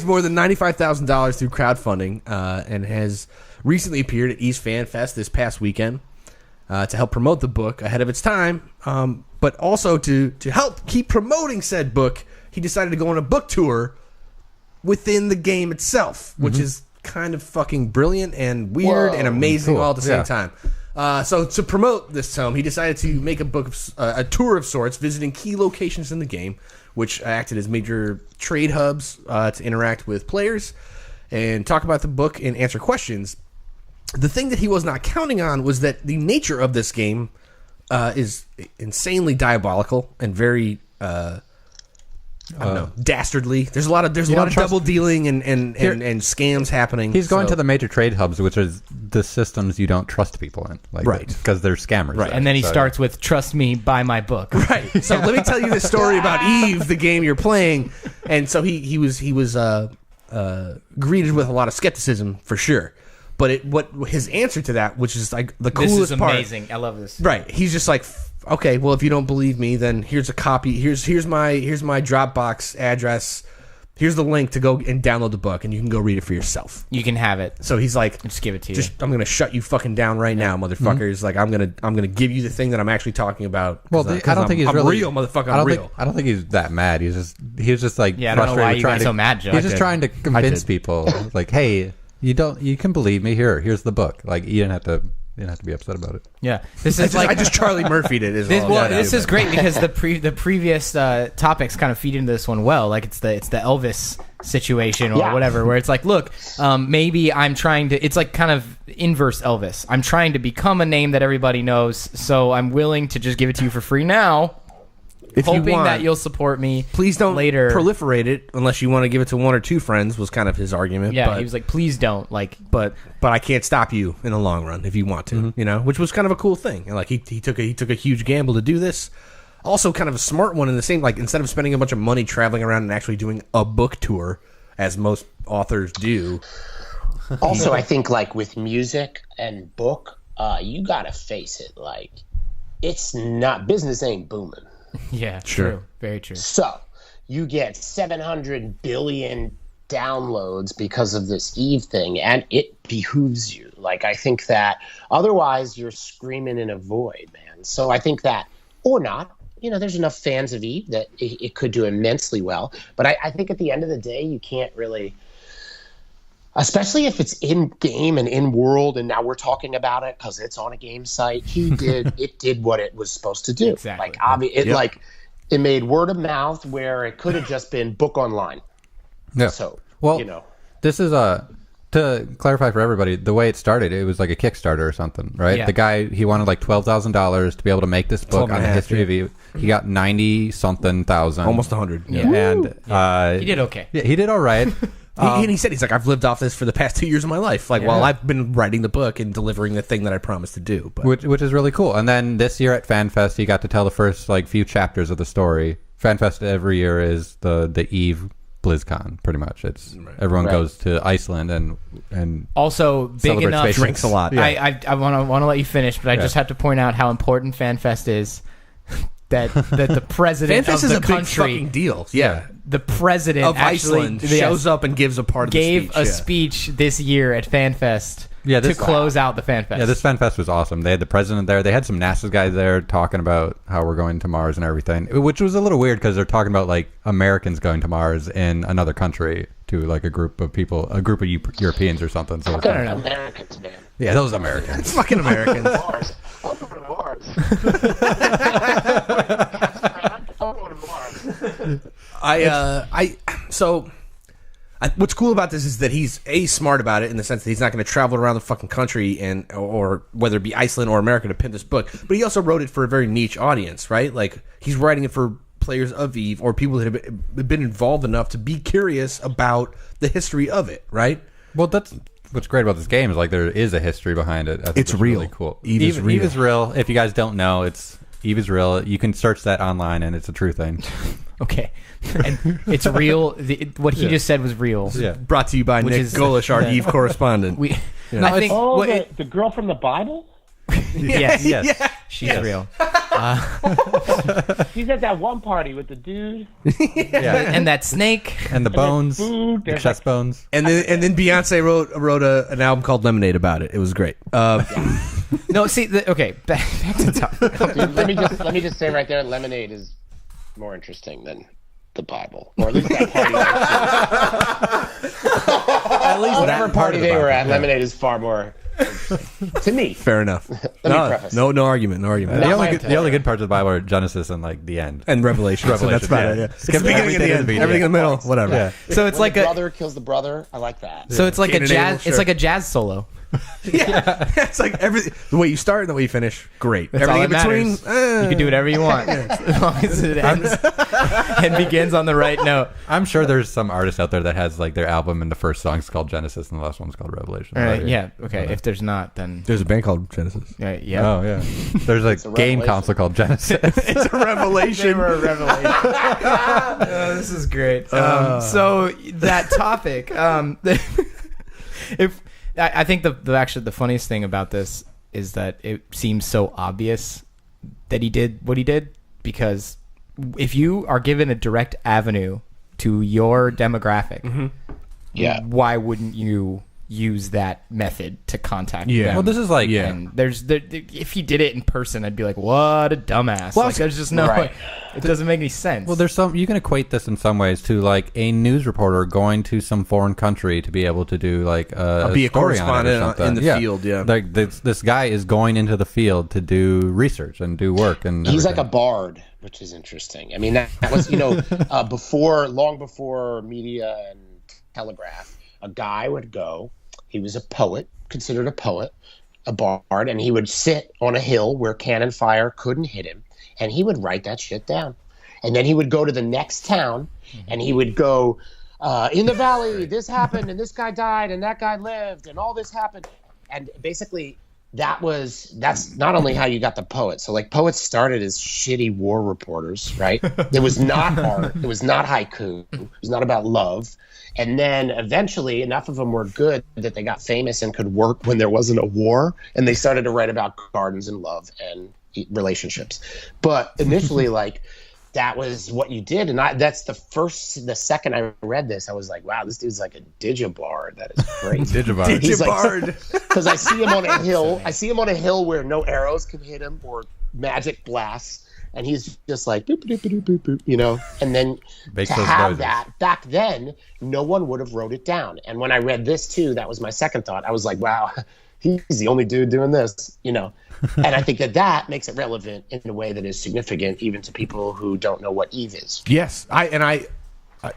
Speaker 2: more than $95,000 through crowdfunding and has recently appeared at East Fan Fest this past weekend to help promote the book ahead of its time. But also to help keep promoting said book, he decided to go on a book tour within the game itself, which is kind of fucking brilliant and weird and amazing all at the same time. So to promote this tome, he decided to make a book of a tour of sorts, visiting key locations in the game, which acted as major trade hubs to interact with players and talk about the book and answer questions. The thing that he was not counting on was that the nature of this game is insanely diabolical and very dastardly. There's a lot of double dealing and scams happening.
Speaker 3: He's going to the major trade hubs, which is the systems you don't trust people in,
Speaker 2: right?
Speaker 3: Because they're scammers,
Speaker 1: right? And then he starts with "Trust me, buy my book."
Speaker 2: Right. So let me tell you this story about EVE, the game you're playing. And so he was greeted with a lot of skepticism for sure. But what his answer to that, which is like the coolest part.
Speaker 1: This is amazing. I love this.
Speaker 2: Right. He's just like, okay, well, if you don't believe me, then here's a copy. Here's my Dropbox address. Here's the link to go and download the book, and you can go read it for yourself.
Speaker 1: You can have it.
Speaker 2: So he's like,
Speaker 1: just give it to you.
Speaker 2: I'm gonna shut you fucking down right now, motherfuckers. Like I'm gonna give you the thing that I'm actually talking about.
Speaker 3: Well, I don't think he's really
Speaker 2: real, motherfucker. I'm real.
Speaker 3: I don't think he's that mad. He was just like,
Speaker 1: I don't know why you got so mad, Joe.
Speaker 3: He's just trying to convince people, like, hey, you can believe me. Here's the book. Like you didn't have to be upset about it.
Speaker 1: Yeah, this is I
Speaker 2: just Charlie Murphy'd it.
Speaker 1: This is great because the previous topics kind of feed into this one well. Like it's the Elvis situation or whatever, where it's like, look, maybe I'm trying to. It's like kind of inverse Elvis. I'm trying to become a name that everybody knows, so I'm willing to just give it to you for free now. If hoping that you'll support me,
Speaker 2: please don't
Speaker 1: later
Speaker 2: proliferate it unless you want to give it to one or two friends. Was kind of his argument.
Speaker 1: Yeah, he was like, please don't. Like,
Speaker 2: but I can't stop you in the long run if you want to. You know, which was kind of a cool thing. And like he took a huge gamble to do this. Also, kind of a smart one in the same. Like instead of spending a bunch of money traveling around and actually doing a book tour, as most authors do.
Speaker 4: Also, I think like with music and book, you gotta face it. Like, it's not business ain't booming.
Speaker 1: Yeah,
Speaker 2: sure.
Speaker 1: True. Very true.
Speaker 4: So you get 700 billion downloads because of this EVE thing, and it behooves you. Like, I think that otherwise you're screaming in a void, man. So I think that, or not, there's enough fans of EVE that it could do immensely well. But I think at the end of the day, you can't really, especially if it's in game and in world, and now we're talking about it because it's on a game site. It did what it was supposed to do.
Speaker 1: Exactly.
Speaker 4: Like, it made word of mouth where it could have just been book online.
Speaker 3: Yeah.
Speaker 4: So,
Speaker 3: this is to clarify for everybody, the way it started, it was like a Kickstarter or something, right?
Speaker 1: Yeah.
Speaker 3: The guy, he wanted like $12,000 to be able to make this book on the history of EVE. He got 90-something thousand.
Speaker 2: Almost 100.
Speaker 1: Yeah.
Speaker 3: And
Speaker 1: he did okay.
Speaker 3: Yeah, he did all right.
Speaker 2: He said, he's like, I've lived off this for the past 2 years of my life. Like, while I've been writing the book and delivering the thing that I promised to do. But.
Speaker 3: Which is really cool. And then this year at FanFest, he got to tell the first few chapters of the story. FanFest every year is the EVE BlizzCon, pretty much. It's everyone goes to Iceland and
Speaker 1: also big enough.
Speaker 3: Space
Speaker 2: drinks a lot.
Speaker 1: Yeah. I want to let you finish, but I just have to point out how important FanFest is. That the president
Speaker 2: FanFest
Speaker 1: of the
Speaker 2: is a
Speaker 1: country,
Speaker 2: big fucking deal. Yeah.
Speaker 1: The president
Speaker 2: of Iceland shows up and gives a part of
Speaker 1: gave
Speaker 2: the speech.
Speaker 1: a speech this year at FanFest to close out the FanFest.
Speaker 3: Yeah, this FanFest was awesome. They had the president there. They had some NASA guys there talking about how we're going to Mars and everything, which was a little weird because they're talking about like Americans going to Mars in another country to like a group of people, a group of Europeans or something. So
Speaker 1: I don't know.
Speaker 4: Americans, man.
Speaker 3: Yeah, those Americans.
Speaker 2: It's fucking Americans.
Speaker 4: Mars. I'm going to Mars. I'm going to Mars.
Speaker 2: What's cool about this is that he's smart about it in the sense that he's not going to travel around the fucking country or whether it be Iceland or America to pin this book. But he also wrote it for a very niche audience, right? Like he's writing it for players of Eve or people that have been involved enough to be curious about the history of it, right?
Speaker 3: Well, that's what's great about this game is like there is a history behind it. I think
Speaker 2: it's real.
Speaker 3: Really cool.
Speaker 2: Eve is real.
Speaker 3: Eve is real. If you guys don't know, Eve is real. You can search that online, and it's a true thing.
Speaker 1: Okay. And it's real. What he just said was real.
Speaker 3: Yeah.
Speaker 2: Brought to you by Nick Golish, our Eve correspondent.
Speaker 1: I think
Speaker 5: the girl from the Bible?
Speaker 1: Yes.
Speaker 2: Yeah.
Speaker 1: She's real.
Speaker 5: She's at that one party with the dude.
Speaker 1: And that snake.
Speaker 3: And the bones.
Speaker 5: Food.
Speaker 3: The chest bones.
Speaker 2: And then Beyonce wrote an album called Lemonade about it. It was great.
Speaker 1: No, see, okay, back to topic.
Speaker 5: Dude, let me just say right there, Lemonade is more interesting than the Bible, or at least that party. At least whatever party they were at, Lemonade is far more to me.
Speaker 2: Fair enough. No argument.
Speaker 3: The only good parts of the Bible are Genesis and like the end
Speaker 2: and Revelation. So that's about it. Yeah. It's the beginning and the end. Everything in the middle, whatever.
Speaker 3: Yeah.
Speaker 1: So it's like
Speaker 5: the brother kills the brother. I like that.
Speaker 1: So it's like a jazz. It's like a jazz solo.
Speaker 2: Yeah. It's like the way you start and the way you finish. Great.
Speaker 1: That's
Speaker 2: everything
Speaker 1: all
Speaker 2: in
Speaker 1: that
Speaker 2: between.
Speaker 1: You can do whatever you want as long as it ends and begins on the right note.
Speaker 3: I'm sure there's some artist out there that has like their album and the first song's called Genesis and the last one's called Revelation.
Speaker 1: All right, yeah. Okay. If there's not, then
Speaker 2: there's a band called Genesis.
Speaker 1: Yeah.
Speaker 3: Oh yeah. There's a game console called Genesis.
Speaker 2: It's a revelation.
Speaker 1: They were a revelation. Oh, this is great. So that topic, I think the funniest thing about this is that it seems so obvious that he did what he did, because if you are given a direct avenue to your demographic, why wouldn't you use that method to contact them?
Speaker 3: Well, this is like
Speaker 1: and if he did it in person, I'd be like, what a dumbass. Well, like, there's just no way. It doesn't make any sense.
Speaker 3: Well, there's you can equate this in some ways to like a news reporter going to some foreign country to be able to do like
Speaker 2: be a
Speaker 3: story
Speaker 2: correspondent
Speaker 3: on it or
Speaker 2: in the field. Yeah,
Speaker 3: like this guy is going into the field to do research and do work, and
Speaker 5: he's like a bard, which is interesting. I mean, that was long before media and telegraph, a guy would go. He was a poet, considered a poet, a bard, and he would sit on a hill where cannon fire couldn't hit him, and he would write that shit down. And then he would go to the next town, and he would go, in the valley, this happened, and this guy died, and that guy lived, and all this happened. And basically, that's not only how you got the poet. So, like, poets started as shitty war reporters, right? It was not art. It was not haiku. It was not about love. And then eventually enough of them were good that they got famous and could work when there wasn't a war. And they started to write about gardens and love and relationships. But initially, like, that was what you did. And that's the second I read this, I was like, wow, this dude's like a DigiBard. That is great.
Speaker 2: DigiBard.
Speaker 5: Because I see him on a hill. I see him on a hill where no arrows can hit him or magic blasts. And he's just like, boop, boop, boop, boop, boop, you know. And then to have that, back then, no one would have wrote it down. And when I read this, too, that was my second thought. I was like, wow, he's the only dude doing this, you know. And I think that makes it relevant in a way that is significant even to people who don't know what Eve is.
Speaker 2: Yes.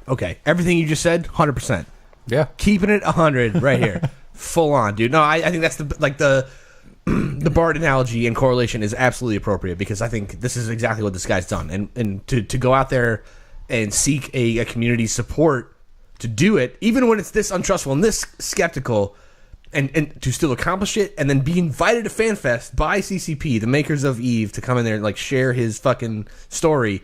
Speaker 2: Okay. Everything you just said, 100%.
Speaker 3: Yeah.
Speaker 2: Keeping it 100 right here. Full on, dude. No, I think that's the Bard analogy and correlation is absolutely appropriate, because I think this is exactly what this guy's done. And to go out there and seek a community support to do it, even when it's this untrustful and this skeptical, and to still accomplish it, and then be invited to FanFest by CCP, the makers of Eve, to come in there and like share his fucking story.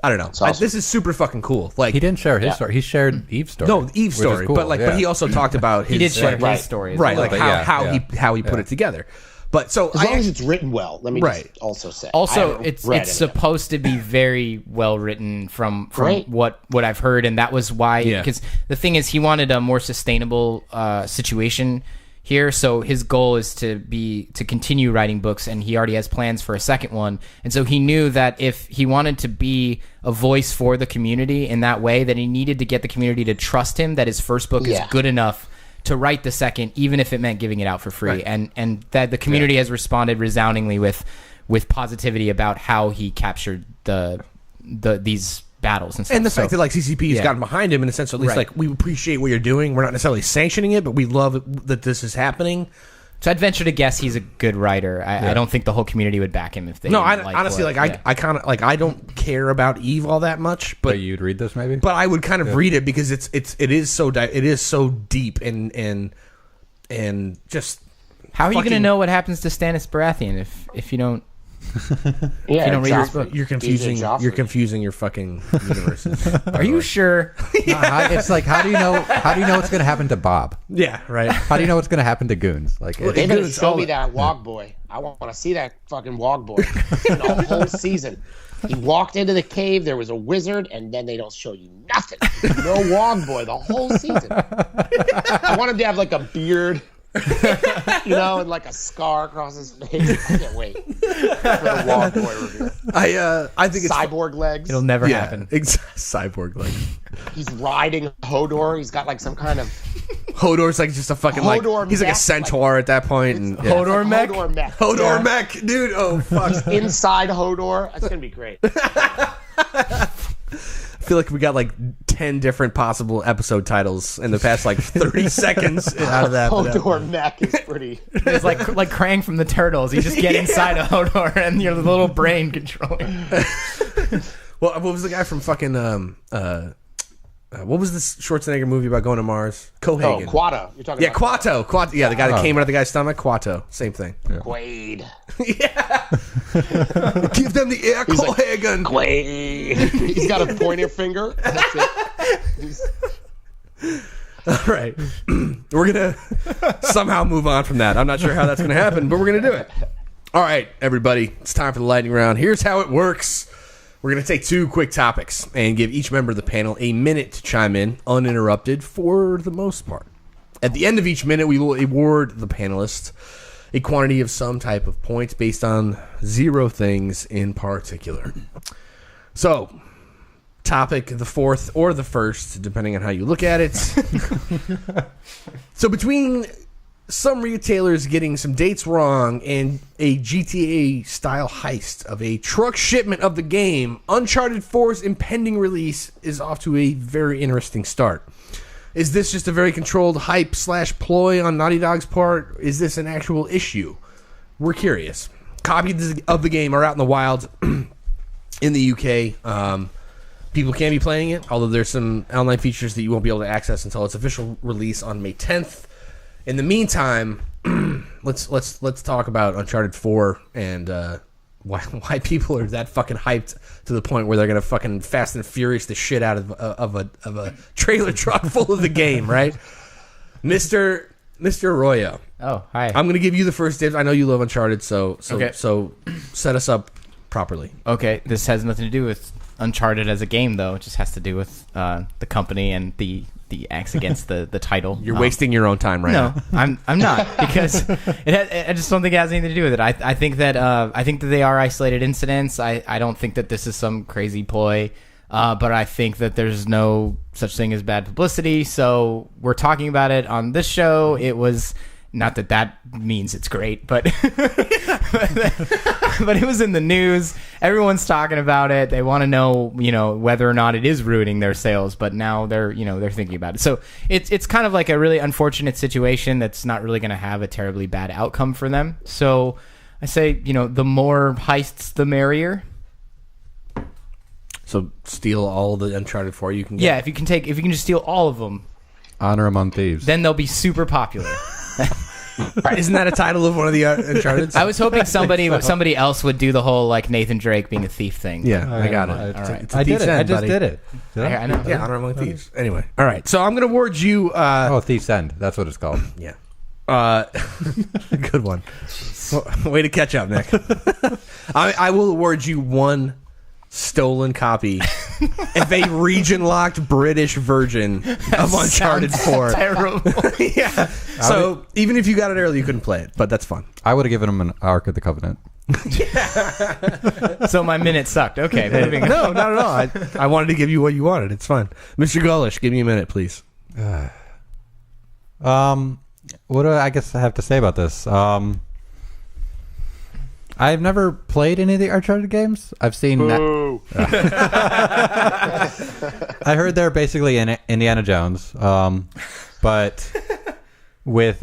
Speaker 2: I don't know.
Speaker 5: Awesome.
Speaker 2: This is super fucking cool. Like,
Speaker 3: he didn't share his story. He shared Eve's story.
Speaker 2: No, Eve's story.
Speaker 3: Cool.
Speaker 2: But he also talked about his.
Speaker 1: He did share his story,
Speaker 2: right? Like how he put it together. But so
Speaker 5: as long as it's written well, let me just also say.
Speaker 1: Also, it's supposed to be very well written from what I've heard, and that was why. Because the thing is, he wanted a more sustainable situation here, so his goal is to continue writing books, and he already has plans for a second one. And so he knew that if he wanted to be a voice for the community in that way, that he needed to get the community to trust him, that his first book is good enough to write the second, even if it meant giving it out for free. Right. And that the community has responded resoundingly with positivity about how he captured these battles and stuff.
Speaker 2: And the fact that like CCP has
Speaker 1: Yeah.
Speaker 2: gotten behind him in a sense, at least
Speaker 1: Right.
Speaker 2: like we appreciate what you're doing. We're not necessarily sanctioning it, but we love that this is happening.
Speaker 1: So I'd venture to guess he's a good writer. I don't think the whole community would back him if they.
Speaker 2: No,
Speaker 1: didn't
Speaker 2: honestly,
Speaker 1: what-
Speaker 2: like I kind of like I don't care about Eve all that much,
Speaker 3: But
Speaker 2: but
Speaker 3: you'd read this maybe?
Speaker 2: but I would kind of read it because it is so deep and just
Speaker 1: How are you going to
Speaker 2: fucking-
Speaker 1: know what happens to Stannis Baratheon if you don't?
Speaker 5: Yeah,
Speaker 1: you don't read his
Speaker 5: Joffrey.
Speaker 1: book.
Speaker 2: you're confusing
Speaker 5: Joffrey.
Speaker 2: you're confusing your fucking universes.
Speaker 1: Are you sure?
Speaker 3: No, it's like how do you know what's going to happen to Bob?
Speaker 2: Yeah, right.
Speaker 3: How do you know what's going to happen to Goons? Like
Speaker 2: Well,
Speaker 5: They better
Speaker 2: Goons,
Speaker 5: show
Speaker 2: all
Speaker 5: me
Speaker 2: that-
Speaker 5: that Wog Boy. I want to see that fucking Wog Boy the whole season. He walked into the cave. There was a wizard, and then they don't show you nothing. No Wog Boy the whole season. I want him to have like a beard, and like a scar across his face. I can't wait for the Wog Boy reveal.
Speaker 2: I think it's
Speaker 5: Cyborg legs.
Speaker 1: It'll never happen.
Speaker 2: Cyborg like
Speaker 5: He's riding Hodor. He's got like some kind of
Speaker 2: Hodor's like just a fucking
Speaker 5: Hodor
Speaker 2: he's like a
Speaker 5: mech,
Speaker 2: centaur at that point. And, yeah.
Speaker 1: Hodor mech?
Speaker 5: Hodor mech.
Speaker 2: Hodor mech, dude. Oh fuck.
Speaker 5: Inside Hodor. That's gonna be great.
Speaker 2: I feel like we got like 10 different possible episode titles in the past like 30 seconds out of that.
Speaker 5: Hodor mech is pretty.
Speaker 1: It's like Krang from the Turtles. You just get inside of Hodor and your little brain controlling.
Speaker 2: Well, what was the guy from fucking what was this Schwarzenegger movie about going to Mars?
Speaker 5: Oh,
Speaker 2: Cohagen.
Speaker 5: Quata. You're talking
Speaker 2: Yeah,
Speaker 5: about
Speaker 2: Quato. Yeah, the guy that came out of the guy's stomach. Quato. Same thing.
Speaker 5: Quaid.
Speaker 2: Yeah. Give them the air,
Speaker 5: He's like,
Speaker 2: Cohagen.
Speaker 5: Quaid. He's got a pointer finger. That's it.
Speaker 2: All right. We're going to somehow move on from that. I'm not sure how that's going to happen, but we're going to do it. All right, everybody. It's time for the lightning round. Here's how it works. We're going to take 2 quick topics and give each member of the panel a minute to chime in, uninterrupted for the most part. At the end of each minute, we will award the panelists a quantity of some type of points based on 0 things in particular. So, topic the 4th or the 1st, depending on how you look at it. So, between some retailers getting some dates wrong and a GTA-style heist of a truck shipment of the game, Uncharted 4's impending release is off to a very interesting start. Is this just a very controlled hype/ploy on Naughty Dog's part? Is this an actual issue? We're curious. Copies of the game are out in the wild in the UK. People can be playing it, although there's some online features that you won't be able to access until its official release on May 10th. In the meantime, let's talk about Uncharted 4 and why people are that fucking hyped to the point where they're gonna fucking Fast and Furious the shit out of a trailer truck full of the game, right? Mr. Arroyo.
Speaker 1: Oh, hi.
Speaker 2: I'm gonna give you the first dibs. I know you love Uncharted, so
Speaker 1: Okay.
Speaker 2: set us up properly.
Speaker 1: Okay, this has nothing to do with Uncharted as a game, though. It just has to do with the company and the acts against the title.
Speaker 2: You're wasting your own time right
Speaker 1: No,
Speaker 2: now.
Speaker 1: I'm not, because I just don't think it has anything to do with it. I think that they are isolated incidents. I don't think that this is some crazy ploy, but I think that there's no such thing as bad publicity. So we're talking about it on this show. It was not that means it's great, but but it was in the news. Everyone's talking about it. They want to know, whether or not it is ruining their sales. But now they're thinking about it. So it's kind of like a really unfortunate situation that's not really going to have a terribly bad outcome for them. So I say, the more heists, the merrier.
Speaker 2: So steal all the Uncharted 4 you can get.
Speaker 1: Yeah, if you can just steal all of them,
Speaker 3: Honor among thieves.
Speaker 1: then they'll be super popular.
Speaker 2: Right, isn't that a title of one of the Uncharted?
Speaker 1: I was hoping somebody else would do the whole like Nathan Drake being a thief thing.
Speaker 2: Yeah, I got it.
Speaker 3: All
Speaker 1: right.
Speaker 2: It's a
Speaker 3: I did
Speaker 2: thief's
Speaker 3: it.
Speaker 2: end,
Speaker 3: I just
Speaker 2: buddy.
Speaker 3: did it. Did I?
Speaker 1: I know.
Speaker 2: Yeah, honor among thieves. Anyway, all right. So I'm gonna award you.
Speaker 3: Oh, Thief's End. That's what it's called.
Speaker 2: Yeah. Good one. Way to catch up, Nick. I will award you 1 stolen copy of a region-locked British version of Uncharted 4.
Speaker 1: Terrible.
Speaker 2: Yeah. So even if you got it early, you couldn't play it, but that's fun.
Speaker 3: I would have given him an Ark of the Covenant.
Speaker 1: So my minute sucked. Okay, moving on.
Speaker 2: No, not at all. I wanted to give you what you wanted. It's fine. Mr. Gullish, give me a minute, please.
Speaker 3: What do I guess I have to say about this? I've never played any of the Uncharted games. I've seen. I heard they're basically Indiana Jones, but with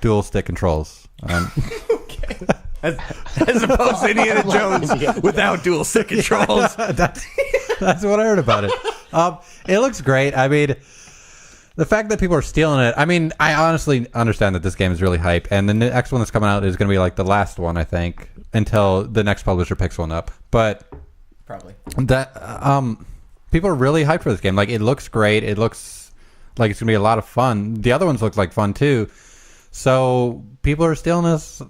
Speaker 3: dual stick controls.
Speaker 2: Okay. As opposed to Indiana Jones without dual stick controls.
Speaker 3: That's what I heard about it. It looks great. I mean, the fact that people are stealing it. I mean, I honestly understand that this game is really hype, and the next one that's coming out is going to be like the last one, I think, until the next publisher picks one up. But
Speaker 1: probably
Speaker 3: that people are really hyped for this game. Like, it looks great. It looks like it's going to be a lot of fun. The other ones look like fun too. So people are stealing this,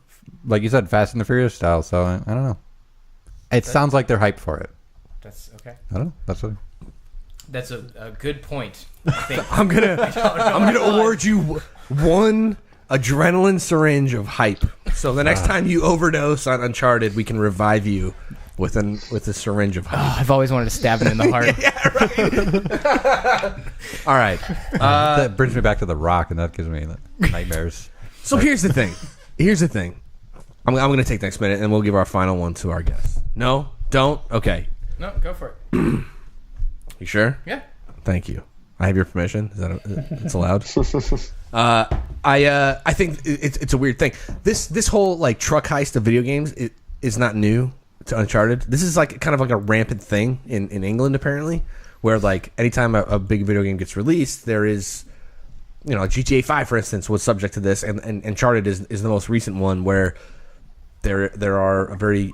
Speaker 3: like you said, Fast and the Furious style. So I don't know. It sounds like they're hyped for it.
Speaker 1: That's okay.
Speaker 3: I don't know.
Speaker 1: That's a good point. I think.
Speaker 2: I'm gonna award you one adrenaline syringe of hype. So the next time you overdose on Uncharted, we can revive you with a syringe of hype.
Speaker 1: Oh, I've always wanted to stab him in the heart.
Speaker 2: Yeah, right. All right.
Speaker 3: That brings me back to The Rock, and that gives me nightmares.
Speaker 2: So here's the thing. I'm going to take the next minute, and we'll give our final one to our guest. No? Don't? Okay.
Speaker 1: No, go for it.
Speaker 2: You sure?
Speaker 1: Yeah.
Speaker 2: Thank you. I have your permission. Is that it's allowed? I think it's a weird thing. This whole like truck heist of video games is not new to Uncharted. This is like kind of like a rampant thing in England apparently, where like anytime a big video game gets released, there is, you know, GTA 5 for instance was subject to this, and Uncharted is the most recent one where there are a very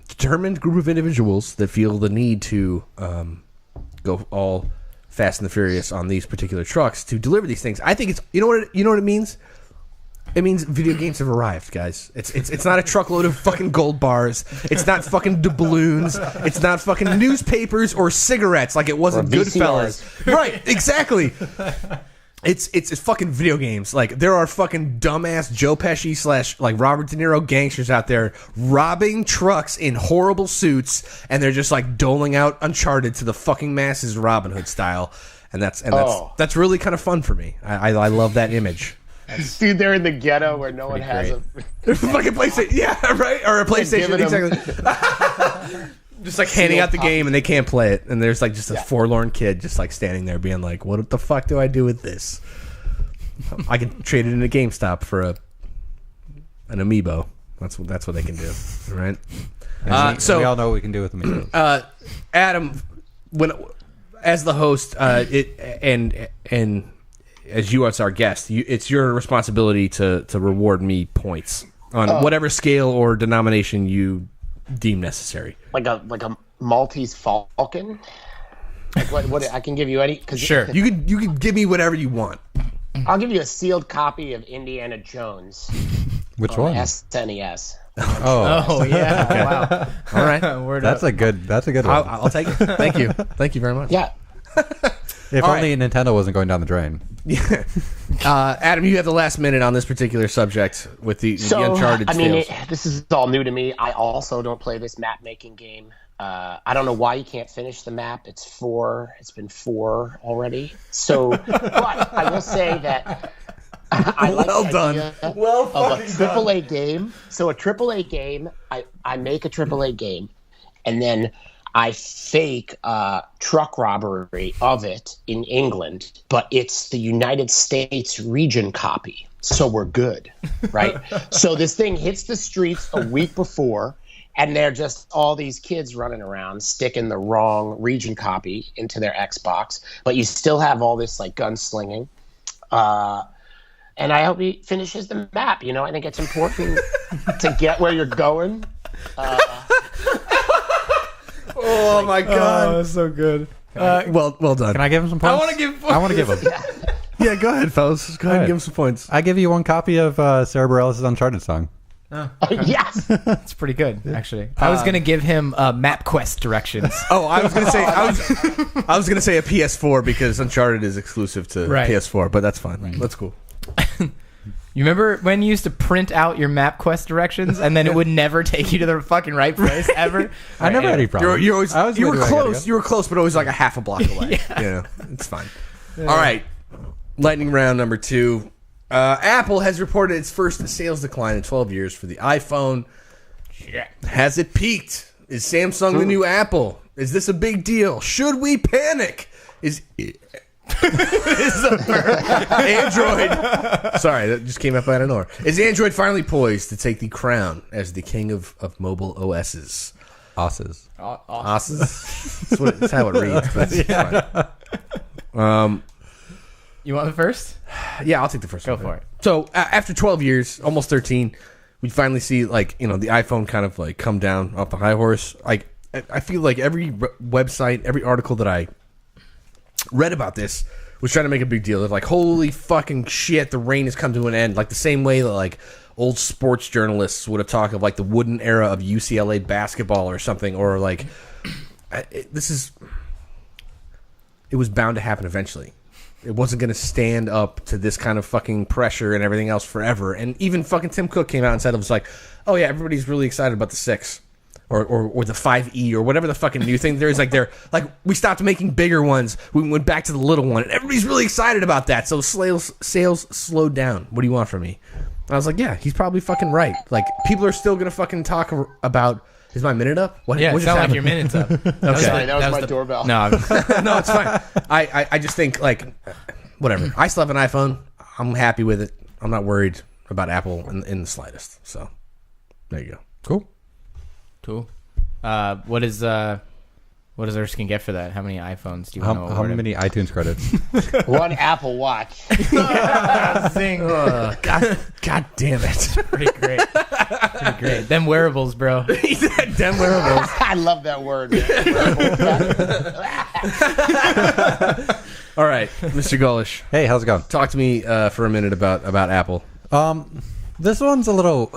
Speaker 2: determined group of individuals that feel the need to go all Fast and the Furious on these particular trucks to deliver these things. I think it's you know what it means. It means video games have arrived, guys. It's not a truckload of fucking gold bars. It's not fucking doubloons. It's not fucking newspapers or cigarettes like it wasn't Goodfellas. Right? Exactly. It's fucking video games. Like there are fucking dumbass Joe Pesci / like Robert De Niro gangsters out there robbing trucks in horrible suits, and they're just like doling out Uncharted to the fucking masses, Robin Hood style, and that's really kind of fun for me. I love that image.
Speaker 5: Dude, they're in the ghetto where no one has a
Speaker 2: fucking PlayStation. Yeah, right, or a PlayStation. Exactly. Just like handing out the game and they can't play it, and there's like just a forlorn kid just like standing there being like, what the fuck do I do with this? I can trade it in a GameStop for an amiibo. That's what they can do, right?
Speaker 3: So we all know what we can do with amiibos.
Speaker 2: Adam, as the host, and as you as our guest, it's your responsibility to reward me points on whatever scale or denomination you deem necessary.
Speaker 5: Like a Maltese Falcon. Like what I can give you any.
Speaker 2: Sure, you could give me whatever you want.
Speaker 5: I'll give you a sealed copy of Indiana Jones.
Speaker 3: Which one?
Speaker 5: SNES.
Speaker 1: Oh yeah! Okay. Wow.
Speaker 2: All right,
Speaker 3: that's a good one.
Speaker 2: I'll take it. Thank you very much.
Speaker 5: Yeah.
Speaker 3: If only Nintendo wasn't going down the drain.
Speaker 2: Yeah. Adam, you have the last minute on this particular subject with the Uncharted tales.
Speaker 5: This is all new to me. I also don't play this map making game. I don't know why you can't finish the map. It's been 4 already. So, but I will say that I like the idea of a AAA game. So a AAA game, I make a AAA game, and then I fake truck robbery of it in England, but it's the United States region copy. So we're good, right? So this thing hits the streets a week before, and they're just all these kids running around sticking the wrong region copy into their Xbox, but you still have all this like gunslinging. And I hope he finishes the map. You know, I think it's important to get where you're going.
Speaker 2: Oh my god,
Speaker 1: that's so good.
Speaker 2: Well done.
Speaker 3: Can I give him some points? I want to give him.
Speaker 2: Yeah, go ahead, fellas. Go ahead and give him some points.
Speaker 3: I give you one copy of Sarah Bareilles' Uncharted song.
Speaker 5: Yes,
Speaker 1: that's pretty good, actually. I was gonna give him map quest directions.
Speaker 2: Oh, I was gonna say I was gonna say a PS4 because Uncharted is exclusive to PS4, but that's fine. Right. That's cool.
Speaker 1: You remember when you used to print out your map quest directions and then it would never take you to the fucking right place ever?
Speaker 3: I never had any problem.
Speaker 2: You were close. You were close, but always like a half a block away. Yeah, it's fine. Yeah. All right, lightning round number 2. Apple has reported its first sales decline in 12 years for the iPhone. Yeah. Has it peaked? Is Samsung the new Apple? Is this a big deal? Should we panic? Is Android? Sorry, that just came up out of nowhere. Is Android finally poised to take the crown as the king of mobile OSs?
Speaker 3: Osses.
Speaker 2: Osses. That's how it reads. But yeah.
Speaker 1: You want the first?
Speaker 2: Yeah, I'll take the first one.
Speaker 1: Go for it.
Speaker 2: So after 12 years, almost 13, we finally see the iPhone kind of come down off the high horse. I feel like every website, every article that I read about this was trying to make a big deal of holy fucking shit, the reign has come to an end. The same way that old sports journalists would have talked of the wooden era of UCLA basketball or something, or it was bound to happen eventually. It wasn't going to stand up to this kind of fucking pressure and everything else forever. And even fucking Tim Cook came out and said it was oh yeah, everybody's really excited about the 6 or the 5E or whatever the fucking new thing there is. We stopped making bigger ones. We went back to the little one, and everybody's really excited about that. So sales slowed down. What do you want from me? And I was yeah, he's probably fucking right. People are still going to fucking talk about. Is my minute up?
Speaker 1: What just happened? Your minute's up.
Speaker 5: Okay. Sorry, that was my doorbell.
Speaker 1: No,
Speaker 2: no, it's fine. I just think whatever. I still have an iPhone. I'm happy with it. I'm not worried about Apple in the slightest. So there you go.
Speaker 1: Cool. What does Erskine get for that? How many iPhones do you want to award
Speaker 3: How
Speaker 1: him?
Speaker 3: many iTunes credits?
Speaker 5: 1 Apple Watch.
Speaker 1: Zing.
Speaker 2: God damn it.
Speaker 1: Pretty great. Them wearables, bro.
Speaker 2: Them wearables.
Speaker 5: I love that word.
Speaker 2: All right, Mr. Gullish.
Speaker 3: Hey, how's it going?
Speaker 2: Talk to me for a minute about Apple.
Speaker 3: This one's a little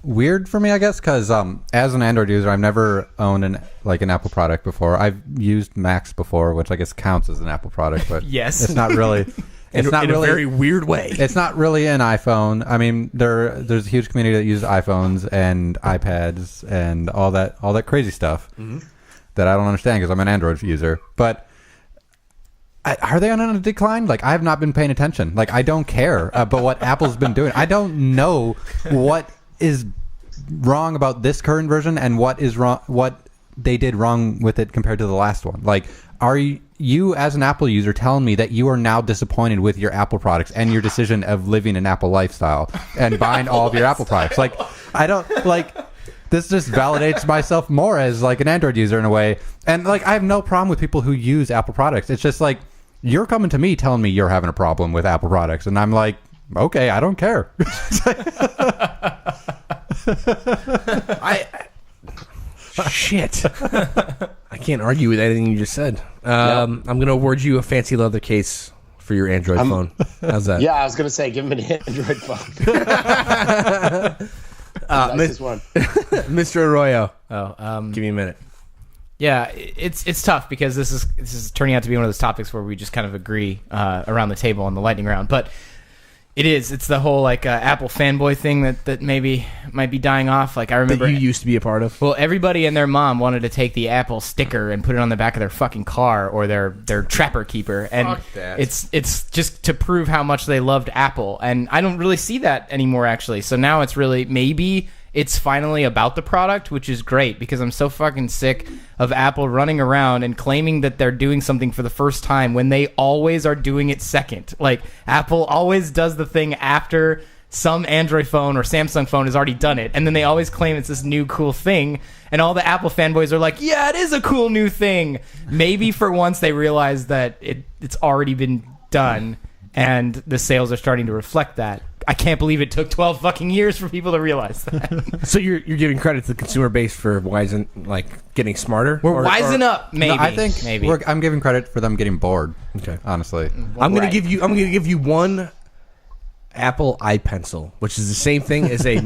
Speaker 3: weird for me, I guess, because as an Android user, I've never owned an Apple product before. I've used Macs before, which I guess counts as an Apple product, but
Speaker 1: yes,
Speaker 3: it's not really. It's not
Speaker 2: in
Speaker 3: really
Speaker 2: a very weird way.
Speaker 3: It's not really an iPhone. I mean, there's a huge community that uses iPhones and iPads and all that crazy stuff that I don't understand because I'm an Android user. But are they on a decline? I have not been paying attention. I don't care about what Apple's been doing. I don't know what is wrong about this current version and what is wrong, what they did wrong with it compared to the last one. Are you as an Apple user telling me that you are now disappointed with your Apple products and your decision of living an Apple lifestyle and buying all of your Apple products? I don't this just validates myself more as an Android user in a way. And I have no problem with people who use Apple products. It's just you're coming to me telling me you're having a problem with Apple products, and I'm okay, I don't care.
Speaker 2: Shit. I can't argue with anything you just said. I'm going to award you a fancy leather case for your Android phone. How's that?
Speaker 5: Yeah, I was going to say, give him an Android phone. One.
Speaker 2: Mr. Arroyo.
Speaker 1: Give
Speaker 2: me a minute.
Speaker 1: Yeah, it's tough because this is turning out to be one of those topics where we just kind of agree around the table on the lightning round. But it's the whole Apple fanboy thing that maybe might be dying off. I remember
Speaker 2: that you used to be a part of.
Speaker 1: Well, everybody and their mom wanted to take the Apple sticker and put it on the back of their fucking car or their Trapper Keeper, and it's just to prove how much they loved Apple. And I don't really see that anymore, actually. So now it's really maybe it's finally about the product, which is great because I'm so fucking sick of Apple running around and claiming that they're doing something for the first time when they always are doing it second. Apple always does the thing after some Android phone or Samsung phone has already done it, and then they always claim it's this new cool thing, and all the Apple fanboys are yeah, it is a cool new thing. Maybe for once they realize that it's already been done, and the sales are starting to reflect that. I can't believe it took 12 fucking years for people to realize that.
Speaker 2: So you're giving credit to the consumer base for getting smarter?
Speaker 1: We're wising up, maybe.
Speaker 3: No, I think maybe. I'm giving credit for them getting bored. Okay, honestly,
Speaker 2: I'm gonna give you one Apple iPencil, which is the same thing as a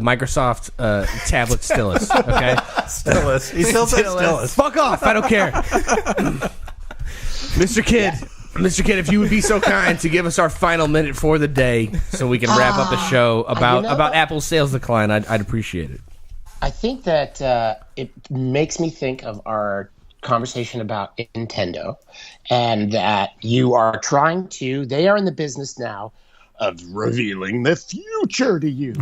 Speaker 2: Microsoft tablet stylus. Okay,
Speaker 3: stylus. He still says stylus.
Speaker 2: Fuck off! I don't care, Mr. Kidd. Mr. Kidd, if you would be so kind to give us our final minute for the day so we can wrap up the show about Apple's sales decline, I'd appreciate it.
Speaker 5: I think that it makes me think of our conversation about Nintendo, and that you are they are in the business now of revealing the future to you.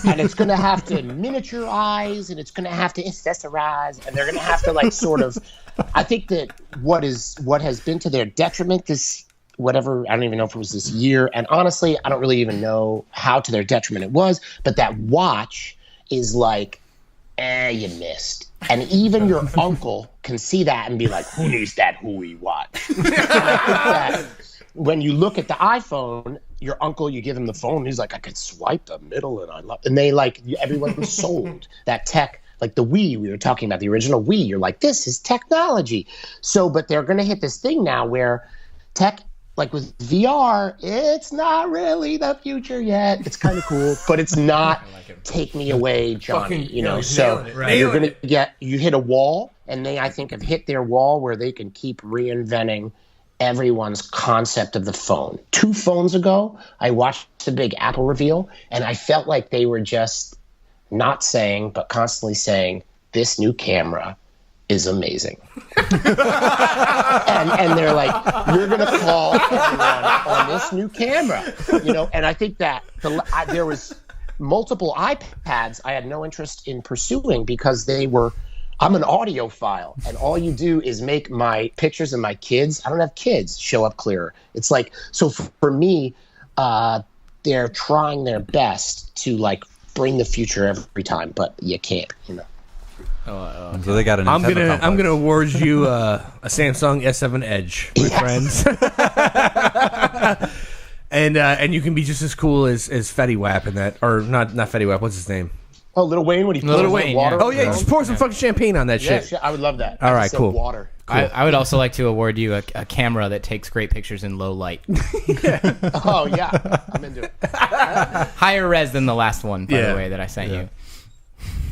Speaker 5: And it's going to have to miniaturize, and it's going to have to accessorize, and they're going to have to like sort of, I think that what has been to their detriment this, whatever, I don't even know if it was this year. And honestly, I don't really even know how to their detriment it was, but that watch is like, you missed. And even your uncle can see that and be like, who needs that Hui watch? And I think that when you look at the iPhone, your uncle, you give him the phone, he's like, I could swipe the middle, and I love. And they like, everyone sold that tech, like the Wii. We were talking about the original Wii. You're like, this is technology. So, but they're going to hit this thing now where tech, like with VR, it's not really the future yet. It's kind of cool, but it's not take me away, Johnny. You know, so you're going to get, you hit a wall, and they, I think, have hit their wall where they can keep reinventing everyone's concept of the phone. 2 phones ago, I watched the big Apple reveal, and I felt like they were just not saying, but constantly saying, this new camera is amazing. and they're like, you're going to call everyone on this new camera, you know. And I think that there was multiple iPads I had no interest in pursuing because I'm an audiophile, and all you do is make my pictures of my kids, I don't have kids, show up clearer. It's like, so for me, they're trying their best to like bring the future every time, but you can't, you know.
Speaker 3: So they got an
Speaker 2: I'm gonna award you a Samsung S7 Edge, my friends. And you can be just as cool as Fetty Wap in that, or not Fetty Wap. What's his name?
Speaker 5: Oh, Lil Wayne, when he pours
Speaker 1: Wayne,
Speaker 5: water.
Speaker 1: yeah.
Speaker 2: Oh yeah, just pour some fucking champagne on that shit.
Speaker 5: I would love that.
Speaker 2: All right, cool.
Speaker 5: Water.
Speaker 1: I would also like to award you a camera that takes great pictures in low light.
Speaker 5: Oh yeah, I'm into it.
Speaker 1: Higher res than the last one, by the way, that I sent you.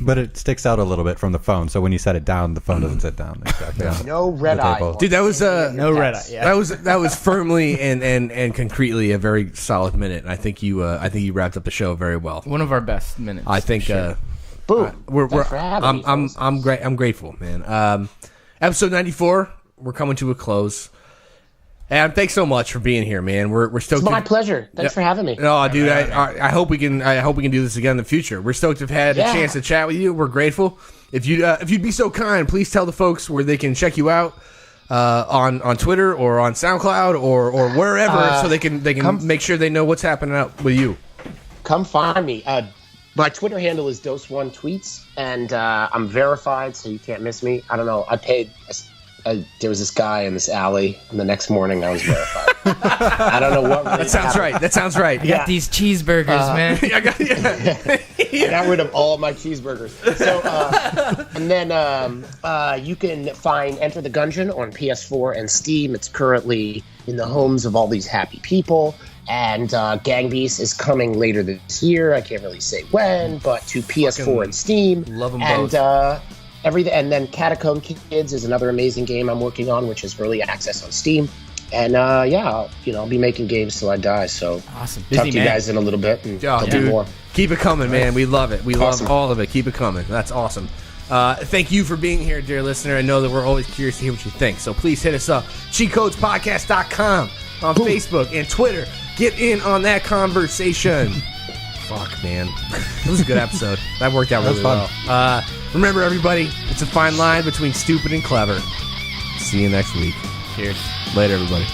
Speaker 3: But it sticks out a little bit from the phone, so when you set it down, the phone doesn't sit down. Exactly.
Speaker 5: No red eye,
Speaker 2: dude. That was
Speaker 1: no red eye. Yeah.
Speaker 2: That was firmly and concretely a very solid minute. And I think you wrapped up the show very well.
Speaker 1: One of our best minutes.
Speaker 2: I think.
Speaker 1: Sure.
Speaker 5: Boom. Thanks for having me,
Speaker 2: I'm great. I'm grateful, man. Episode 94. We're coming to a close. Adam, thanks so much for being here, man. We're stoked.
Speaker 5: It's my pleasure. Thanks for having me.
Speaker 2: No, dude, I hope we can do this again in the future. We're stoked to have had a chance to chat with you. We're grateful. If you'd be so kind, please tell the folks where they can check you out on Twitter or on SoundCloud or wherever, so they can make sure they know what's happening out with you.
Speaker 5: Come find me. My Twitter handle is Dose1Tweets, and I'm verified, so you can't miss me. I don't know. I paid. There was this guy in this alley, and the next morning I was verified. I don't know what. Really
Speaker 2: That sounds right. That sounds right.
Speaker 1: You got these cheeseburgers, man.
Speaker 5: I got rid of all my cheeseburgers. So, and then you can find Enter the Gungeon on PS4 and Steam. It's currently in the homes of all these happy people. And Gang Beasts is coming later this year. I can't really say when, but to PS4 and Steam.
Speaker 2: Love them
Speaker 5: and,
Speaker 2: both.
Speaker 5: And then Catacomb Kids is another amazing game I'm working on, which is early access on Steam. And I'll be making games till I die. So
Speaker 1: awesome.
Speaker 5: Talk to you guys in a little bit, and there'll be more.
Speaker 2: Keep it coming, man. We love it. We love all of it. Keep it coming. That's awesome. Thank you for being here, dear listener. I know that we're always curious to hear what you think. So please hit us up. CheatCodesPodcast.com on Facebook and Twitter. Get in on that conversation. Fuck, man. It was a good episode. That worked out really well. Remember, everybody, it's a fine line between stupid and clever. See you next week.
Speaker 1: Cheers.
Speaker 2: Later, everybody.